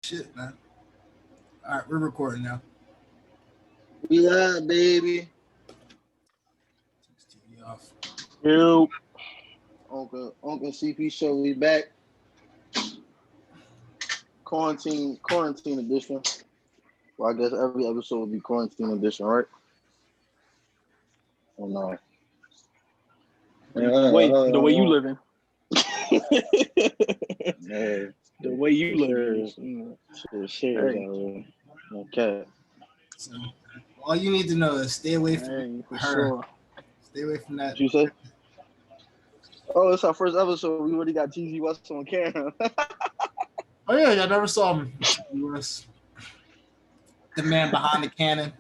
Shit, man. All right, we're recording now. We live, baby. TV off. Yo. Unc and CP Show, we back. Quarantine edition. Well, I guess every episode will be quarantine edition, right? Oh no. The way you living. Yeah. The way you living. Shit. Okay. So, all you need to know is stay away from for her. Sure. Stay away from that. What you say? Oh, it's our first episode. We already got Cheezywest on camera. Oh yeah, I never saw him. Cheezywest. The man behind the cannon.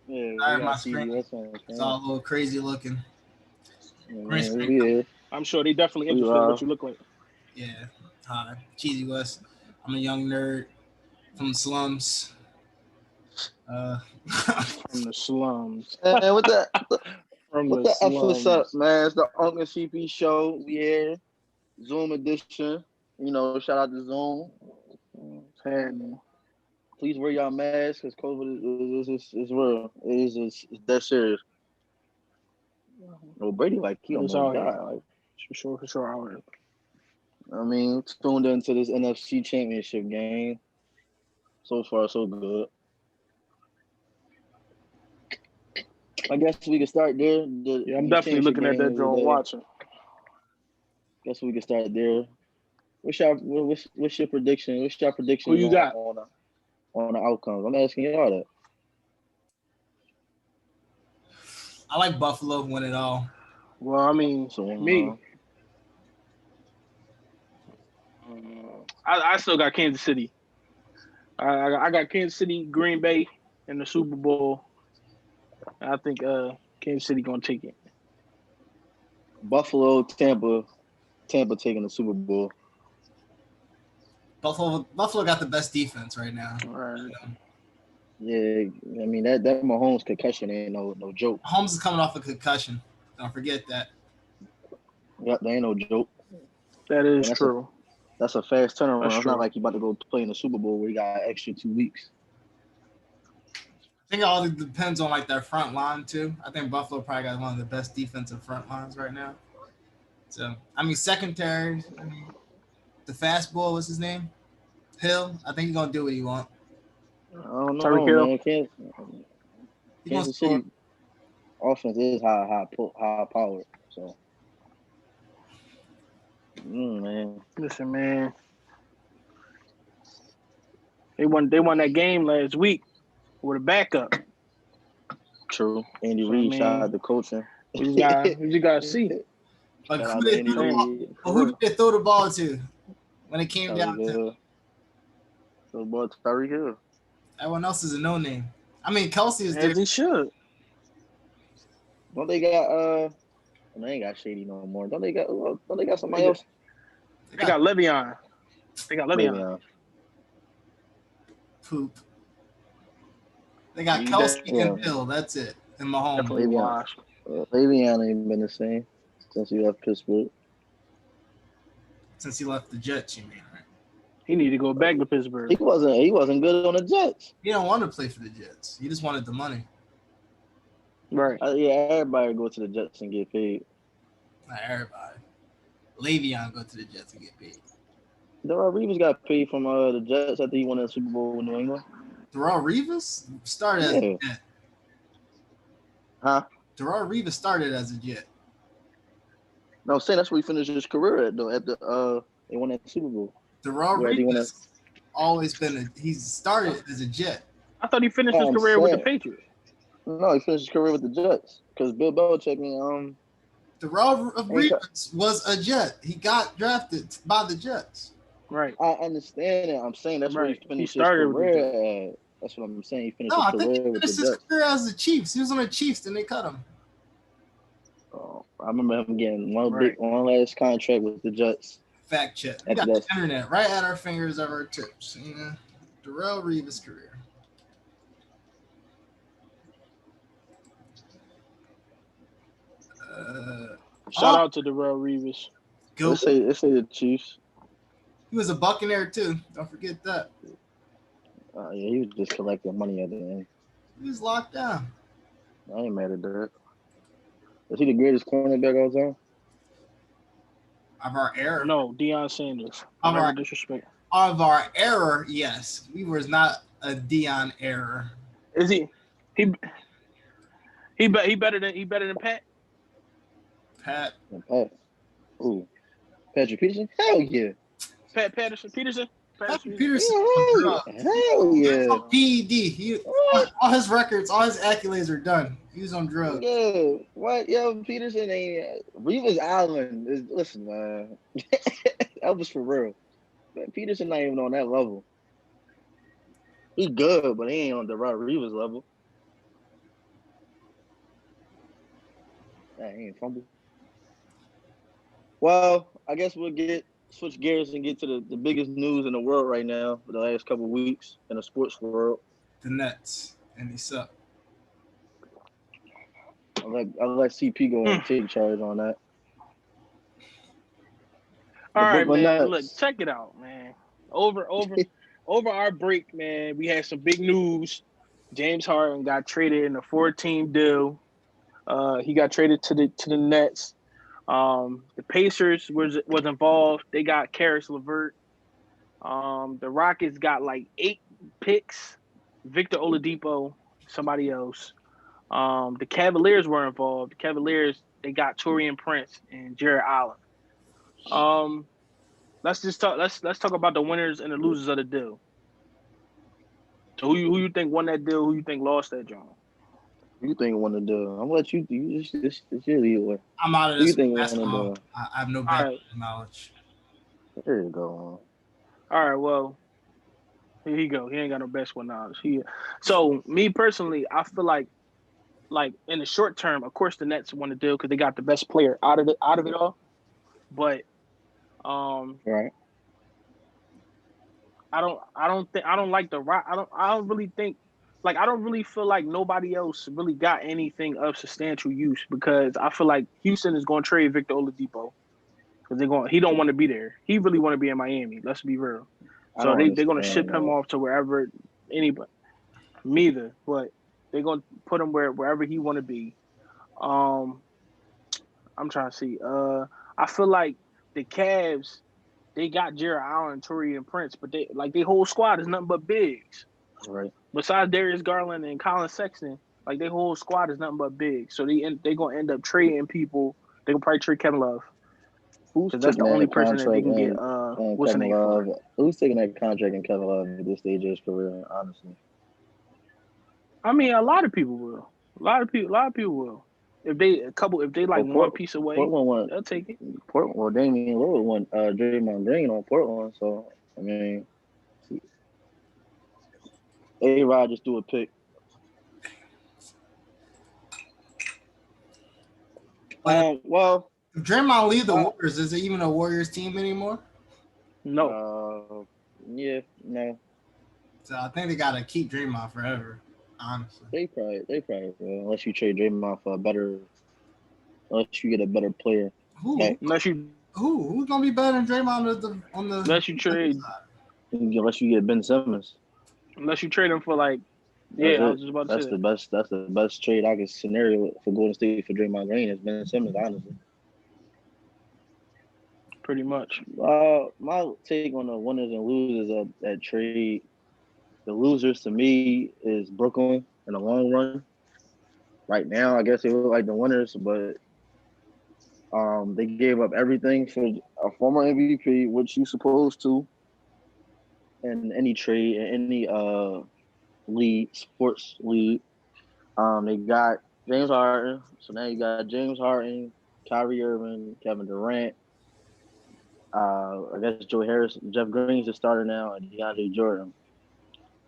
Yeah, Sorry, my screen. It's all a little crazy looking. Yeah. I'm sure they definitely interested in what you look like. Yeah. Hi, Cheezywest. I'm a young nerd from the slums. From the slums. And with that, From what the F is up, man? It's the Unc and CP Show. We here. Zoom edition. You know, shout out to Zoom. Please wear y'all masks because COVID is real. It's that serious. Well, Brady, like, he almost died. Like, for sure. I mean, tuned into this NFC Championship game. So far, so good. I guess we can start there. I'm definitely looking at that drone watching. Guess we can start there. What's your prediction? What's your prediction? Who you got on the outcomes? I'm asking y'all that. I like Buffalo win it all. Well, I mean, me. I still got Kansas City. I got Kansas City, Green Bay in the Super Bowl. I think Kansas City gonna take it. Buffalo, Tampa taking the Super Bowl. Buffalo got the best defense right now. Right. Yeah, I mean that Mahomes concussion ain't no joke. Mahomes is coming off a concussion. Don't forget that. Yep, that ain't no joke. That is true. That's a fast turnaround. It's not like you about to go play in the Super Bowl where you got an extra 2 weeks. I think it all depends on like their front line too. I think Buffalo probably got one of the best defensive front lines right now. So I mean, secondary. I mean, the fastball, what's his name? Hill. I think he's gonna do what he wants. I don't know, man. Kansas City offense is high powered. So, man. Listen, man. They won that game last week with a backup. True. Andy Reid, shout out to coaching. You gotta see. Like, who did they throw the ball to when it came down to? The boy Tyreek Hill. Everyone else is a no name. I mean, Kelsey is there. As he should. Don't they got they ain't got Shady no more. Don't they got somebody else? They got Le'Veon. Poop. They got Kelsey and Hill. That's it. And Mahomes. Le'Veon ain't been the same since he left Pittsburgh. Since he left the Jets, you mean, right? He need to go back to Pittsburgh. He wasn't good on the Jets. He don't want to play for the Jets. He just wanted the money. Right. Everybody go to the Jets and get paid. Not everybody. Le'Veon go to the Jets and get paid. Darrell Reeves got paid from the Jets after he won the Super Bowl with New England. Darrell Reeves started as a Jet. Huh? Darrell Reeves started as a Jet. No, I'm saying that's where he finished his career at, though. They won that Super Bowl. Darrell Reeves always been he's started as a Jet. I thought he finished his career with the Patriots. No, he finished his career with the Jets because Bill Belichick and Darrell Reeves was a Jet. He got drafted by the Jets. Right. I understand it. I'm saying that's where he finished his career at. That's what I'm saying. He finished his career with the Jets. His career as the Chiefs. He was on the Chiefs, and they cut him. Oh, I remember him getting one last contract with the Jets. Fact check. We got the internet right at our fingers of our tips. You know, Darrell Reeves' career. Shout out to Darrell Reeves. Let's say the Chiefs. He was a Buccaneer too. Don't forget that. Yeah, he was just collecting money at the end. He was locked down. I ain't mad at that. Is he the greatest cornerback all time? Of our era. No, Deion Sanders. Of Never our disrespect. of our era, yes. We was not a Dion error. Is he? He better than Pat. Pat. Pat. Ooh. Patrick Peterson? Hell yeah. Pat Peterson. Patrick Yeah, Peterson hell on yeah. drugs. Hell He was yeah. on PED. All his records, all his accolades are done. He was on drugs. Yeah. What? Yo, Peterson ain't. Reeves Island. Listen, man. That was for real. Man, Peterson not even on that level. He good, but he ain't on the Rod Reeves level. He ain't fumble. Well, I guess we'll switch gears and get to the biggest news in the world right now for the last couple of weeks in the sports world. The Nets, and they suck. I'll let CP go and take charge on that. All right, Brooklyn man. Nets. Look, check it out, man. Over our break, man, we had some big news. James Harden got traded in a 4-team deal. He got traded to the Nets. The Pacers was involved. They got Karis LeVert. The Rockets got like 8 picks. Victor Oladipo, somebody else. The Cavaliers were involved. The Cavaliers, they got Taurean Prince and Jared Allen. Let's talk about the winners and the losers of the deal. So who you think won that deal? Who you think lost that, John? Who you think won the deal? I'm gonna let you. This your lead. I'm out of Who this you think won the basketball. deal? I have no basketball knowledge. There you go. All right, well, here you go. He ain't got no basketball knowledge. So me personally, I feel like in the short term, of course, the Nets won the deal because they got the best player out of it all. But Right. I don't like the Rock. I don't really think I don't really feel like nobody else really got anything of substantial use because I feel like Houston is going to trade Victor Oladipo because he don't want to be there. He really want to be in Miami. Let's be real. So they're going to ship him off to wherever anybody. Neither, but they're going to put him wherever he want to be. I'm trying to see. I feel like the Cavs, they got Jared Allen, Taurean Prince, but their whole squad is nothing but bigs. Right. Besides Darius Garland and Colin Sexton, their whole squad is nothing but bigs. So they gonna end up trading people. They gonna probably trade Kevin Love. Because that's the only person that they can get. What's the name for? Who's taking that contract in Kevin Love at this stage of his career? Honestly, I mean, a lot of people will. A lot of people will. If they one piece away, they'll take it. Well, Damian Lillard went Draymond Green on Portland, so I mean, A-Rod just threw a pick. Well, if Draymond leave the Warriors, is it even a Warriors team anymore? No. Yeah, no. So I think they gotta keep Draymond forever. Honestly, they probably will, unless you trade Draymond for unless you get a better player. Who's gonna be better than Draymond on the unless you trade side? Unless you get Ben Simmons. Unless you trade him for I was just about to say that's the best trade I can scenario for Golden State for Draymond Green is Ben Simmons, honestly. Pretty much. My take on the winners and losers of that trade, the losers to me is Brooklyn in the long run. Right now, I guess they look like the winners, but they gave up everything for a former MVP, which you're supposed to in any trade, in any sports league. They got James Harden, so now you got James Harden, Kyrie Irving, Kevin Durant. I guess Joe Harris, Jeff Green's the starter now, and DeAndre Jordan.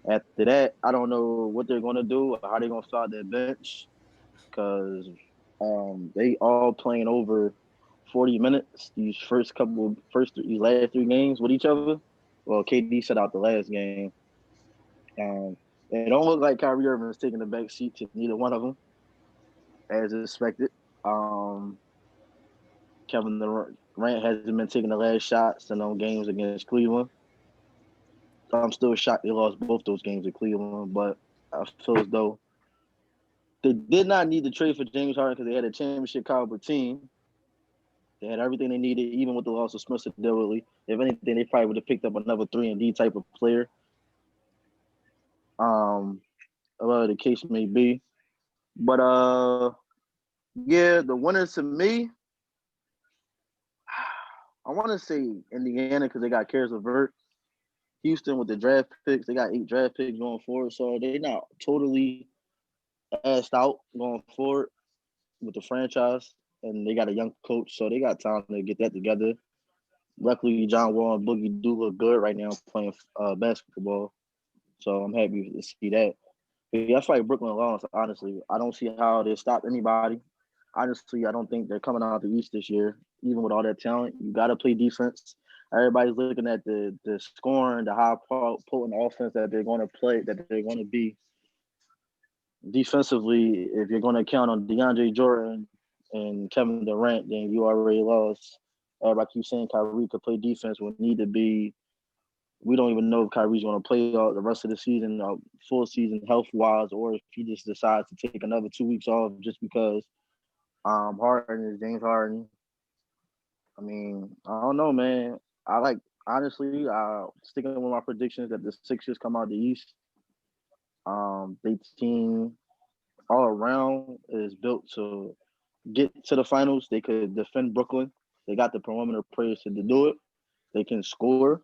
After that, I don't know what they're going to do or how they're going to start their bench because they all playing over 40 minutes these last 3 games with each other. Well, KD set out the last game. It don't look like Kyrie Irving is taking the back seat to neither one of them, as expected. Kevin Grant hasn't been taking the last shots in those games against Cleveland. So I'm still shocked they lost both those games at Cleveland, but I feel as though they did not need to trade for James Harden because they had a championship caliber team. They had everything they needed, even with the loss of Spencer Dinwiddie. If anything, they probably would have picked up another 3-and-D type of player. Whatever the case may be. But yeah, the winners to me, I want to say Indiana because they got Karis LeVert. Houston with the draft picks, they got 8 draft picks going forward, so they're not totally assed out going forward with the franchise. And they got a young coach, so they got time to get that together. Luckily, John Wall and Boogie do look good right now playing basketball, so I'm happy to see that. But yeah, I feel like Brooklyn lost, honestly. I don't see how they stop anybody. Honestly, I don't think they're coming out the East this year, even with all that talent. You got to play defense. Everybody's looking at the scoring, the high potent offense that they're going to play, that they're going to be defensively. If you're going to count on DeAndre Jordan and Kevin Durant, then you already lost. Everybody keeps saying Kyrie could play defense when need to be. We don't even know if Kyrie's going to play all the rest of the season, full season health-wise, or if he just decides to take another 2 weeks off just because Harden is James Harden. I mean, I don't know, man. Honestly, sticking with my predictions that the Sixers come out the East. They team all around is built to get to the finals. They could defend Brooklyn. They got the perimeter players to do it. They can score.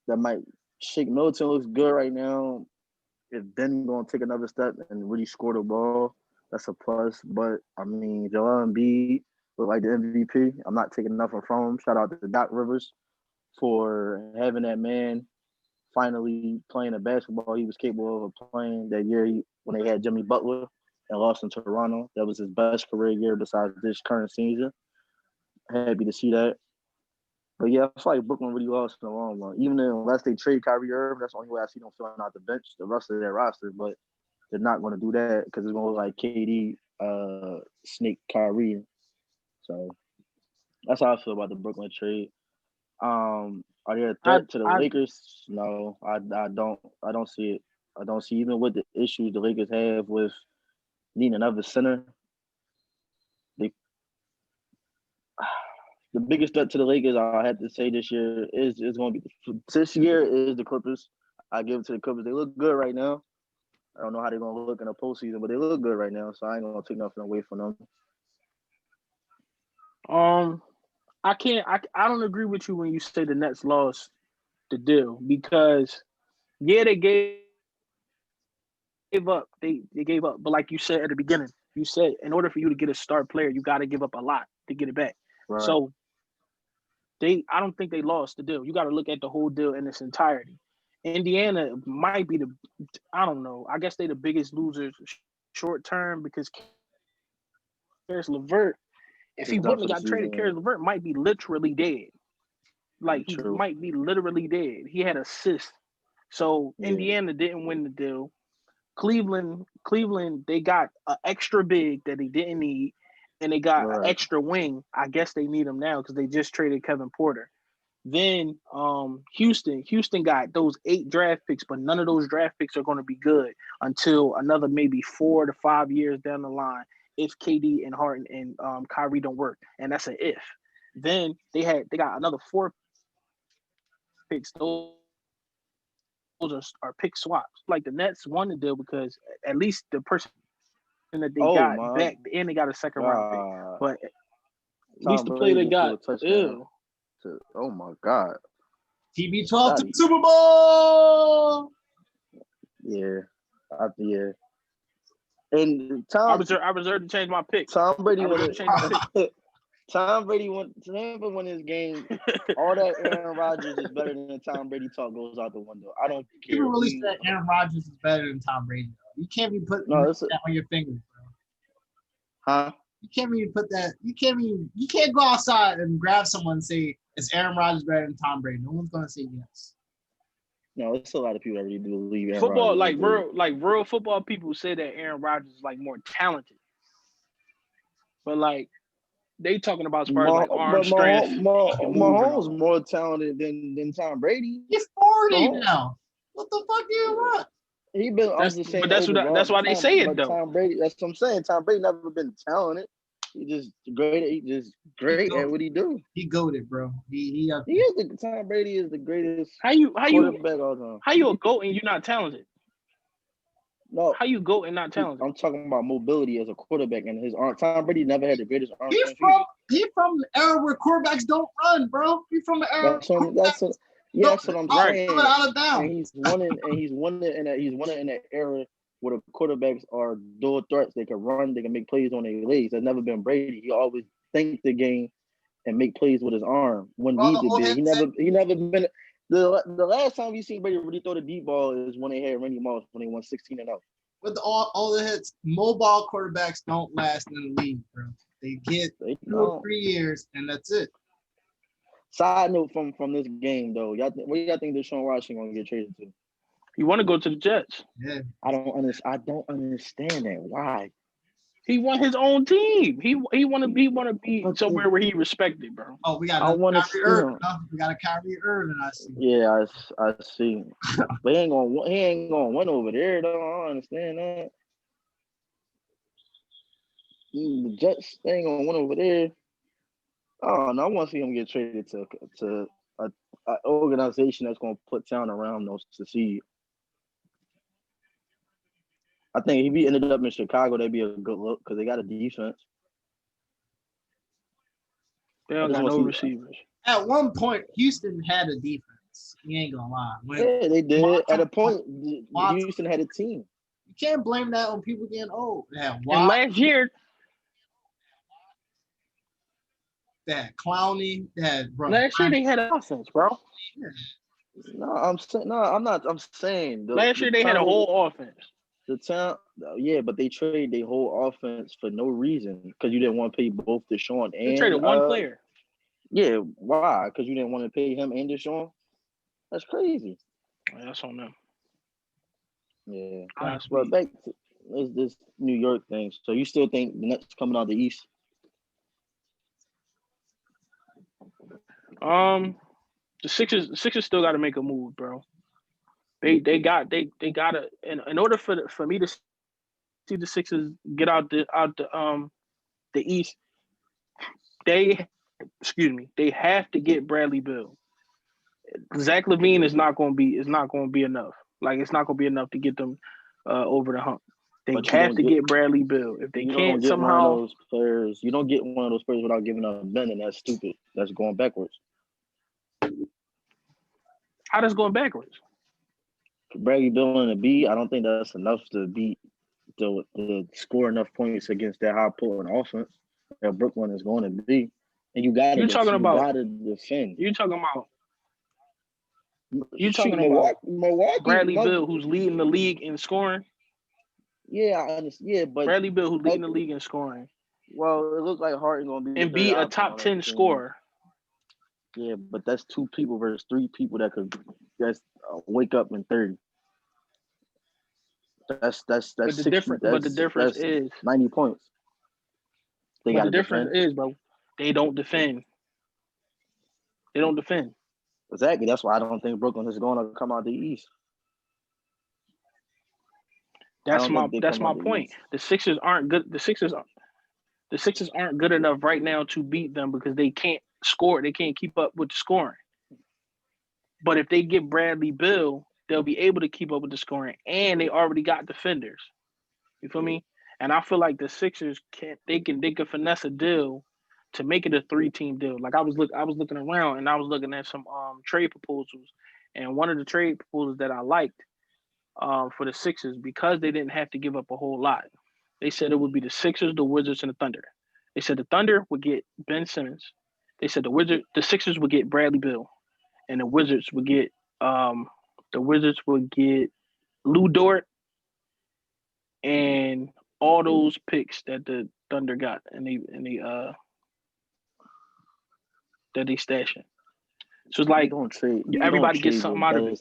That might Shake Milton looks good right now. If Ben gonna take another step and really score the ball, that's a plus. But I mean, Joel Embiid look like the MVP. I'm not taking nothing from him. Shout out to Doc Rivers for having that man finally playing the basketball he was capable of playing that year when they had Jimmy Butler and lost in Toronto. That was his best career year besides this current season. Happy to see that. But yeah, I feel like Brooklyn really lost in the long run. Even unless they trade Kyrie Irving, that's the only way I see them filling out the bench, the rest of their roster. But they're not going to do that because it's going to look like KD snake Kyrie. So that's how I feel about the Brooklyn trade. Are they a threat to the Lakers? No, I don't see it. I don't see, even with the issues the Lakers have with needing another center. The biggest threat to the Lakers, I have to say this year is going to be the Clippers. I give it to the Clippers. They look good right now. I don't know how they're going to look in the postseason, but they look good right now. So I ain't going to take nothing away from them. I don't agree with you when you say the Nets lost the deal because they gave up. They gave up, but like you said at the beginning, you said in order for you to get a star player, you got to give up a lot to get it back. Right. So I don't think they lost the deal. You got to look at the whole deal in its entirety. Indiana might be I don't know. I guess they're the biggest losers short term because Karis LeVert, if he wouldn't have got traded, Karis LeVert might be literally dead. Like he might be literally dead. He had assists. So Indiana didn't win the deal. Cleveland, they got an extra big that they didn't need, and they got an extra wing. I guess they need him now because they just traded Kevin Porter. Then Houston got those 8 draft picks, but none of those draft picks are going to be good until another maybe 4 to 5 years down the line if KD and Harden and Kyrie don't work, and that's an if. Then they got another 4 picks. Those are pick swaps. Like the Nets won the deal because at least the person that they got back, and they got a second round pick. But at least the player they got. Oh my God. TB12 to the Super Bowl. Yeah. And I reserved to change my pick. Tom Brady Tom Brady won his game. All that Aaron Rodgers is better than Tom Brady talk goes out the window. I don't care. You really said Aaron Rodgers is better than Tom Brady. You can't be putting that on your fingers, bro. Huh? You can't even put that. You can't go outside and grab someone and say, is Aaron Rodgers better than Tom Brady? No one's gonna say yes. No, it's a lot of people that really do believe Aaron football, Rodgers. Real football people say that Aaron Rodgers is like more talented. But like they talking about as far as like arm strength. He can move and Mahomes all. more talented than Tom Brady. He's 40 Mahomes, now. What the fuck do you want? he been. I'm just saying overall. That's why they say it though. Tom Brady. That's what I'm saying. Tom Brady never been talented. He just great. He just great at what he do. He goated, bro. He is the Tom Brady is the greatest How you quarterback all time. How you a GOAT and you're not talented? No, how you GOAT and not talented? I'm talking about mobility as a quarterback and his arm. Tom Brady never had the greatest arm. He from the era where quarterbacks don't run, bro. He from the era. That's what I'm saying. Out of down. And he's won it in that era where the quarterbacks are dual threats. They can run, they can make plays on their legs. That's never been Brady. He always think the game and make plays with his arm when needed be. He never been the last time we seen Brady really throw the deep ball is when they had Randy Moss when they won 16-0. With all the hits, mobile quarterbacks don't last in the league, bro. They get 2 or 3 years and that's it. Side note from this game though, what do y'all think Deshaun Watson gonna get traded to? You want to go to the Jets? Yeah. I don't understand that. Why? He want his own team. He want to be somewhere where he respected, bro. Oh, we got Kyrie Irving. We got a Kyrie Irving. I see. Yeah, I see. But he ain't gonna win over there though. I don't understand that. The Jets ain't gonna win over there. Oh no, I want to see him get traded to an organization that's gonna put talent around those to see. I think if he ended up in Chicago, that'd be a good look because they got a defense. They don't got no receivers. At one point, Houston had a defense. You ain't gonna lie. Yeah, they did. At a point, Houston had a team. You can't blame that on people getting old. And last year, they had Clowney. They had last year they had an offense, bro. Yeah. I'm saying. Last year they had a whole offense. The town, yeah, but they traded their whole offense for no reason because you didn't want to pay both Deshaun and they traded one player. Yeah, why? Because you didn't want to pay him and Deshaun. That's crazy. That's on them. Yeah. Well, back to this New York thing. So you still think the Nets coming out of the East? The Sixers still got to make a move, bro. They gotta in order for me to see the Sixers get out the East. They have to get Bradley Beal. Zach LaVine is not going to be enough. Like it's not going to be enough to get them over the hump. They have to get Bradley Beal. If they can't somehow, you don't get one of those players without giving up Ben, and that's stupid. That's going backwards. How does going backwards? Bradley Beal and a B, I don't think that's enough to beat to score enough points against that high potent offense that Brooklyn is going to be. And you got to defend. You're talking about Milwaukee, Bradley Beal, who's leading the league in scoring. Yeah, I understand. Yeah, but Bradley Beal, who's leading the league in scoring. Well, it looks like Harden going to be and be a top 10 scorer. Yeah, but that's 2 people versus 3 people that could wake up in 30. That's but the difference. But the difference is 90 points. The difference is, bro, they don't defend. They don't defend. Exactly. That's why I don't think Brooklyn is going to come out the East. That's my point. The Sixers aren't good. The Sixers aren't good enough right now to beat them because they can't score. They can't keep up with the scoring. But if they get Bradley Beal, they'll be able to keep up with the scoring, and they already got defenders. You feel me? And I feel like the Sixers can finesse a deal to make it a 3-team deal. Like I was looking around and I was looking at some trade proposals, and one of the trade proposals that I liked for the Sixers, because they didn't have to give up a whole lot. They said it would be the Sixers, the Wizards, and the Thunder. They said the Thunder would get Ben Simmons. They said the Sixers would get Bradley Beal, and the Wizards would get Lou Dort and all those picks that the Thunder got and that they stashing. So it's like everybody gets something out of it.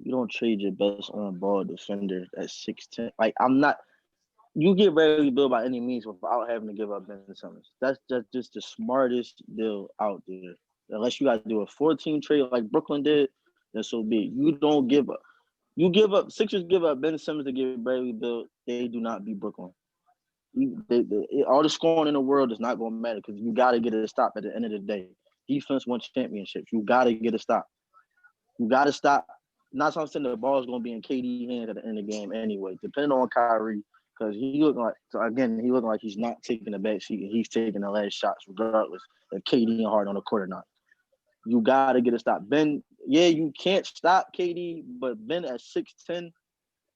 You don't trade your best on ball defender at 6'10". Like I'm not You get Bradley Beal by any means without having to give up Ben Simmons. That's just the smartest deal out there. Unless you got to do a 14 trade like Brooklyn did, then so be it. You don't give up. You give up. Sixers give up Ben Simmons to give Bradley Beal. They do not beat Brooklyn. All the scoring in the world is not going to matter because you got to get a stop at the end of the day. Defense wins championships. You got to get a stop. You got to stop. Not something the ball is going to be in KD hands at the end of the game anyway, depending on Kyrie. Because he looking like he's not taking the back seat and he's taking the last shots regardless if KD and Harden on the court or not. You gotta get a stop. Ben, yeah, you can't stop KD, but Ben at 6'10",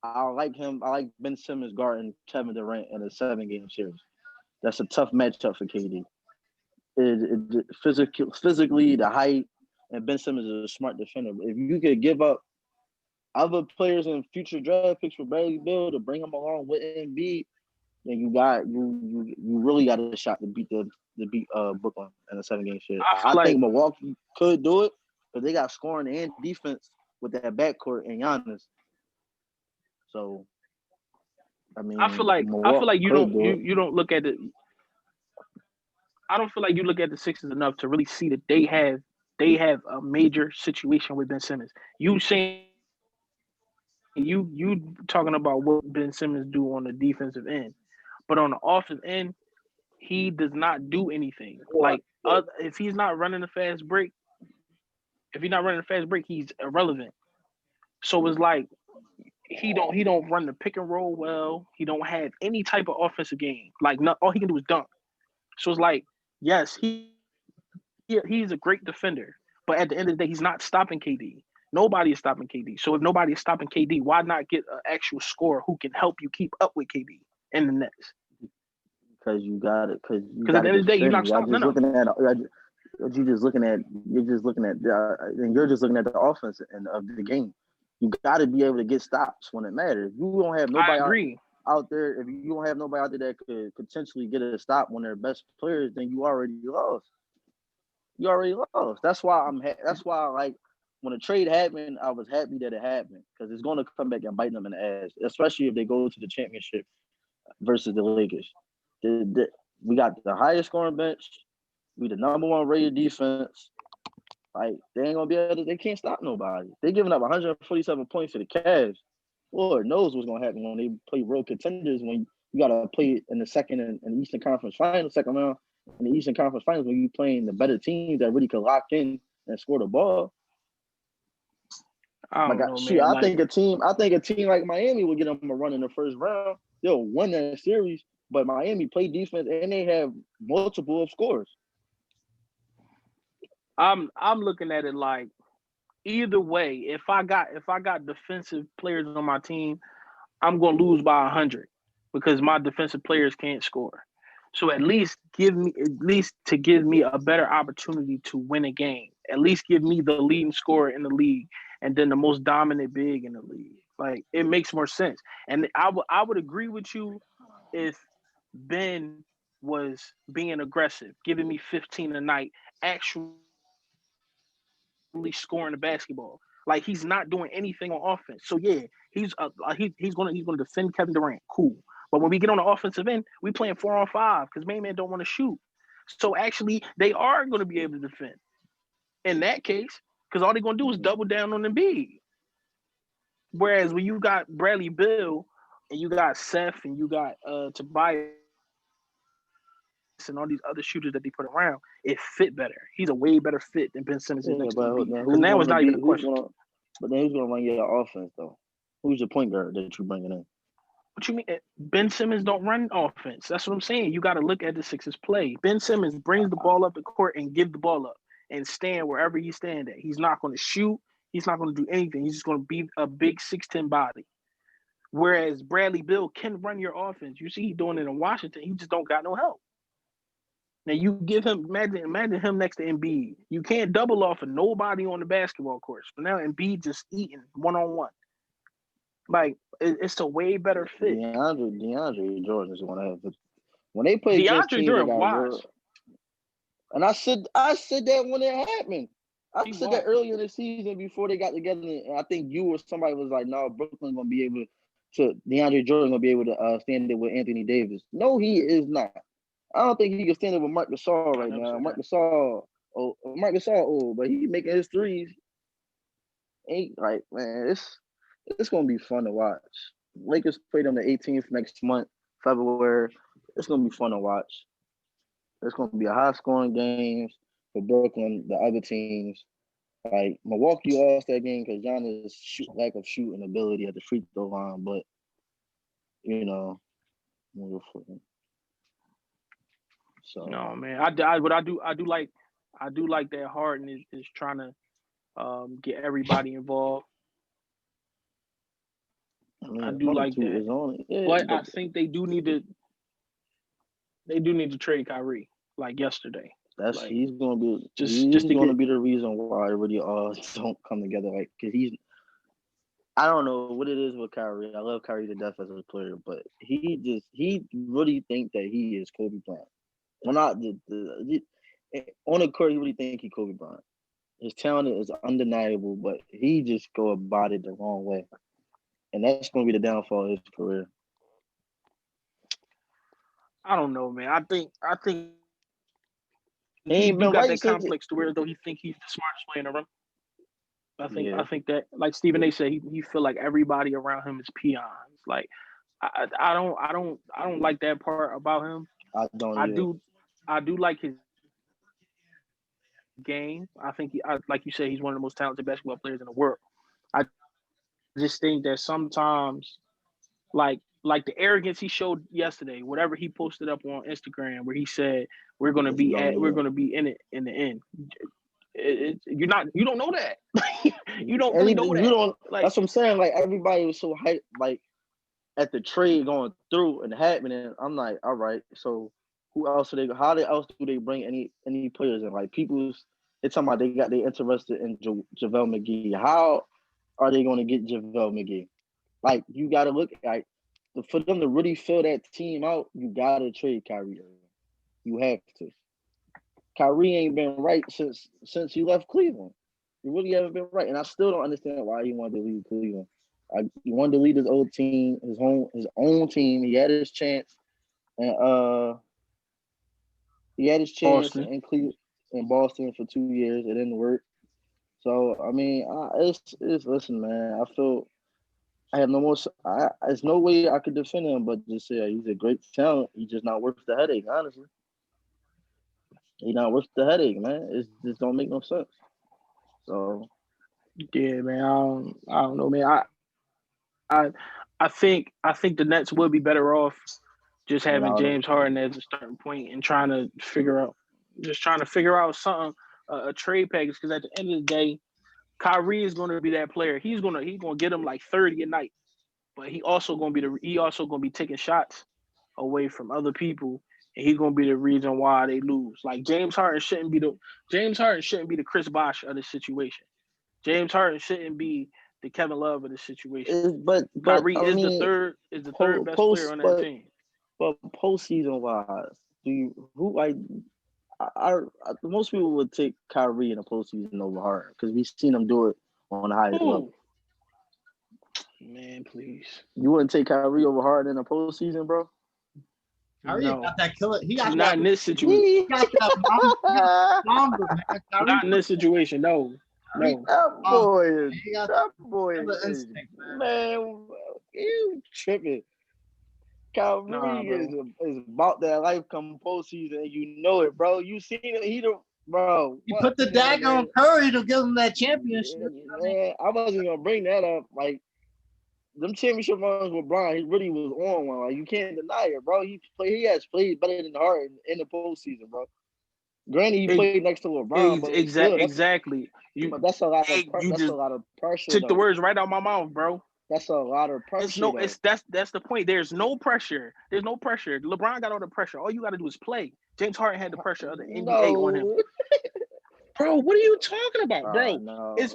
I like him. I like Ben Simmons guarding Kevin Durant in a 7-game series. That's a tough matchup for KD. Physically, the height, and Ben Simmons is a smart defender. But if you could give up other players in future draft picks for Bradley Beal to bring him along with Embiid, then you really got a shot to beat Brooklyn in a 7-game series. I think Milwaukee could do it, but they got scoring and defense with that backcourt and Giannis. So, I mean, I feel like you don't look at it. I don't feel like you look at the Sixers enough to really see that they have a major situation with Ben Simmons. You saying you talking about what Ben Simmons do on the defensive end, but on the offensive end, he does not do anything. Like if he's not running a fast break, he's irrelevant. So it's like he don't run the pick and roll well. He don't have any type of offensive game. Like all he can do is dunk. So it's like, yes, he's a great defender, but at the end of the day, he's not stopping KD. Nobody is stopping KD. So if nobody is stopping KD, why not get an actual scorer who can help you keep up with KD in the Nets? Because you got it. Because at the end of the day, you're not stopping You're just looking at the offense of the game. You got to be able to get stops when it matters. If you don't have nobody out there, if you don't have nobody out there that could potentially get a stop when they're best players, then you already lost. That's why like when the trade happened, I was happy that it happened because it's going to come back and bite them in the ass, especially if they go to the championship versus the Lakers. We got the highest scoring bench. We the number 1 rated defense. Like they ain't gonna be able to. They can't stop nobody. They giving up 147 points to the Cavs. Lord knows what's gonna happen when they play real contenders. When you gotta play in the second and Eastern Conference Finals, second round in the Eastern Conference Finals, when you playing the better teams that really could lock in and score the ball. I think a team like Miami will get them a run in the first round. They'll win that series, but Miami play defense and they have multiple of scores. I'm looking at it like either way, if I got defensive players on my team, I'm gonna lose by 100 because my defensive players can't score. So at least give me a better opportunity to win a game. At least give me the leading scorer in the league and then the most dominant big in the league. Like it makes more sense. And I would agree with you if Ben was being aggressive, giving me 15 a night, actually scoring the basketball. Like he's not doing anything on offense. So yeah, he's gonna defend Kevin Durant. Cool. But when we get on the offensive end, we playing 4-on-5 because main man don't want to shoot. So actually, they are going to be able to defend. In that case, because all they're going to do is double down on Embiid. Whereas when you got Bradley Beal and you got Seth and you got Tobias and all these other shooters that they put around, it fit better. He's a way better fit than Ben Simmons is next to Embiid. Because now it's not even a question. But then who's going to run your offense, though? Who's your point guard that you're bringing in? What you mean? Ben Simmons don't run offense. That's what I'm saying. You got to look at the Sixers play. Ben Simmons brings the ball up the court and give the ball up and stand wherever he stand at. He's not going to shoot. He's not going to do anything. He's just going to be a big 6'10" body. Whereas Bradley Beal can run your offense. You see, he's doing it in Washington. He just don't got no help. Now you give him imagine him next to Embiid. You can't double off of nobody on the basketball court. So now Embiid just eating 1-on-1. Like it's a way better fit. DeAndre Jordan is going to have it when they play DeAndre Jordan wise. And I said that when it happened. I said that early in the season before they got together. And I think you or somebody was like, "No, Brooklyn's going to be able to DeAndre Jordan gonna be able to stand there with Anthony Davis. No, he is not. I don't think he can stand there with Marc Gasol right now. Marc Gasol old, but he making his threes. Ain't like, man, it's gonna be fun to watch. Lakers play them the 18th next month, February. It's gonna be fun to watch. It's gonna be a high scoring games for Brooklyn, the other teams. Like Milwaukee lost that game because Giannis' lack of shooting ability at the free throw line, but you know, so no, man. I do like that Harden is trying to get everybody involved. I do like that. But I think they do need to trade Kyrie like yesterday. He's gonna be be the reason why really all don't come together. Like, cause I don't know what it is with Kyrie. I love Kyrie to death as a player, but he really think that he is Kobe Bryant. Well, not on the court, he really think he Kobe Bryant. His talent is undeniable, but he just go about it the wrong way, and that's gonna be the downfall of his career. I don't know, man. I think he got that complex to where though he think he's the smartest player in the room. I think that, like Stephen A said, he feel like everybody around him is peons. Like I don't like that part about him. I do like his game. I think like you said, he's one of the most talented basketball players in the world. I just think that sometimes, like the arrogance he showed yesterday, whatever he posted up on Instagram, where he said we're gonna be in it in the end. You don't know that. You don't really know that. That's what I'm saying. Like, everybody was so hyped, like, at the trade going through and happening. I'm like, all right, so who else how else do they bring any players in? Like, they're talking about they interested in JaVale McGee. How are they going to get JaVale McGee? Like, you got to look at, for them to really fill that team out, you got to trade Kyrie Irving. You have to. Kyrie ain't been right since he left Cleveland. He really haven't been right, and I still don't understand why he wanted to leave Cleveland. He wanted to leave his old team, his own team. He had his chance, and in Cleveland, in Boston for 2 years. It didn't work. So I mean, it's listen, man. I feel I have no more. There's no way I could defend him, but just say he's a great talent. He's just not worth the headache, honestly. He's not worth the headache, man. It just don't make no sense. So, yeah, man. I don't know, man. I think the Nets would be better off just having James Harden as a starting point and trying to figure out something, a trade package. Because at the end of the day, Kyrie is going to be that player. He's gonna get him like 30 a night, but he also going to be taking shots away from other people. And he's gonna be the reason why they lose. Like, James Harden shouldn't be the Chris Bosh of the situation. James Harden shouldn't be the Kevin Love of the situation. But Kyrie is the third best player on that team. But postseason wise, most people would take Kyrie in the postseason over Harden because we've seen him do it on the highest level. Man, please. You wouldn't take Kyrie over Harden in the postseason, bro? Kyrie got that killer. He got not in this situation. He got that number, man. Not in this situation, no. That boy is man. You tripping? Kyrie is about that life come postseason, and you know it, bro. You seen it, bro. You put the daggone Curry to give him that championship. Man, I wasn't gonna bring that up. Like, them championship runs with Bron, he really was on one. Like, you can't deny it, bro. He has played better than Harden in the postseason, bro. Granted, he played next to LeBron, but exactly. But that's a lot of pressure. Took the words right out my mouth, bro. That's a lot of pressure. That's the point. There's no pressure. LeBron got all the pressure. All you got to do is play. James Harden had the pressure of the NBA on him. Bro, what are you talking about, bro? It's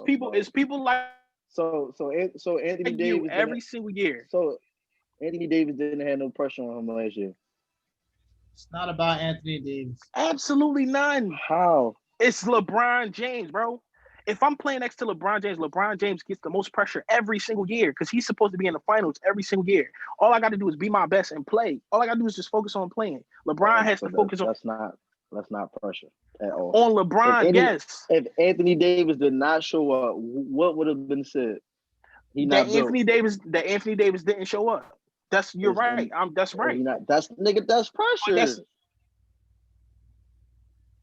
people like so Anthony Davis every single year. So Anthony Davis didn't have no pressure on him last year. It's not about Anthony Davis. Absolutely none. How? It's LeBron James, bro. if I'm playing next to LeBron James gets the most pressure every single year because he's supposed to be in the finals every single year. All I got to do is be my best and play. All I got to do is just focus on playing. LeBron has to focus that's not pressure at all. on LeBron. Yes. If Anthony Davis did not show up, what would have been said? Anthony Davis didn't show up. You're right. That's right. That's pressure.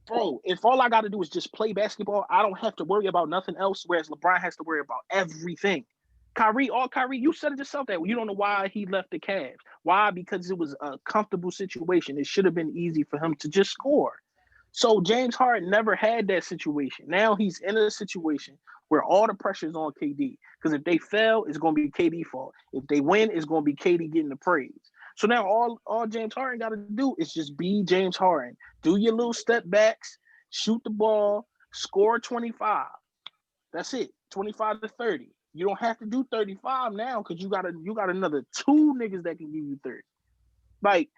Bro, if all I got to do is just play basketball, I don't have to worry about nothing else. Whereas LeBron has to worry about everything. Kyrie, you said it yourself that you don't know why he left the Cavs. Why? Because it was a comfortable situation. It should have been easy for him to just score. So James Harden never had that situation. Now he's in a situation where all the pressure is on KD. Because if they fail, it's going to be KD's fault. If they win, it's going to be KD getting the praise. So now all James Harden got to do is just be James Harden. Do your little step backs, shoot the ball, score 25. That's it, 25 to 30. You don't have to do 35 now because you got another 2 niggas that can give you 30. Like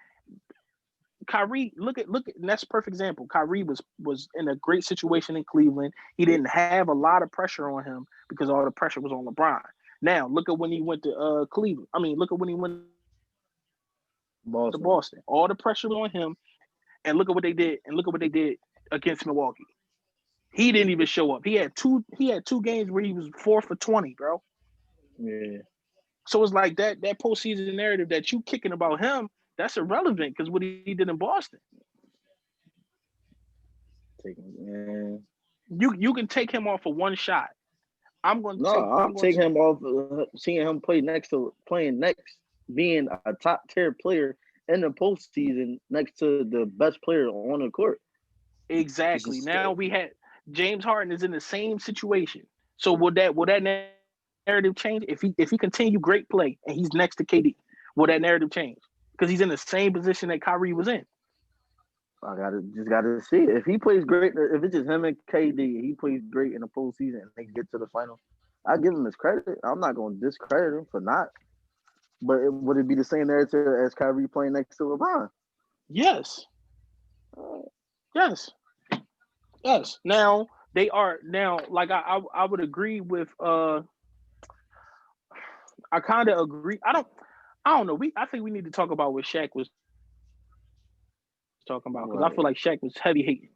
Kyrie, look at and that's a perfect example. Kyrie was in a great situation in Cleveland. He didn't have a lot of pressure on him because all the pressure was on LeBron. Now look at when he went to Cleveland. I mean, look at when he went to Boston. All the pressure was on him, and look at what they did. And look at what they did against Milwaukee. He didn't even show up. He had two games where he was 4 for 20, bro. Yeah. So it's like that postseason narrative that you kicking about him, that's irrelevant because what he did in Boston. You can take him off for one shot. I'm taking him off. Seeing him playing next, being a top tier player in the postseason next to the best player on the court. Exactly. Now we had James Harden is in the same situation. So will that narrative change if he continue great play and he's next to KD? Will that narrative change? Because he's in the same position that Kyrie was in. I gotta see it. If he plays great, if it's just him and KD, he plays great in the postseason and they get to the final, I give him his credit. I'm not gonna discredit him for not. But would it be the same narrative as Kyrie playing next to LeBron? Yes. Yes. Now they are like I would agree with I kind of agree. I don't know. I think we need to talk about what Shaq was talking about because I feel like Shaq was heavy hating.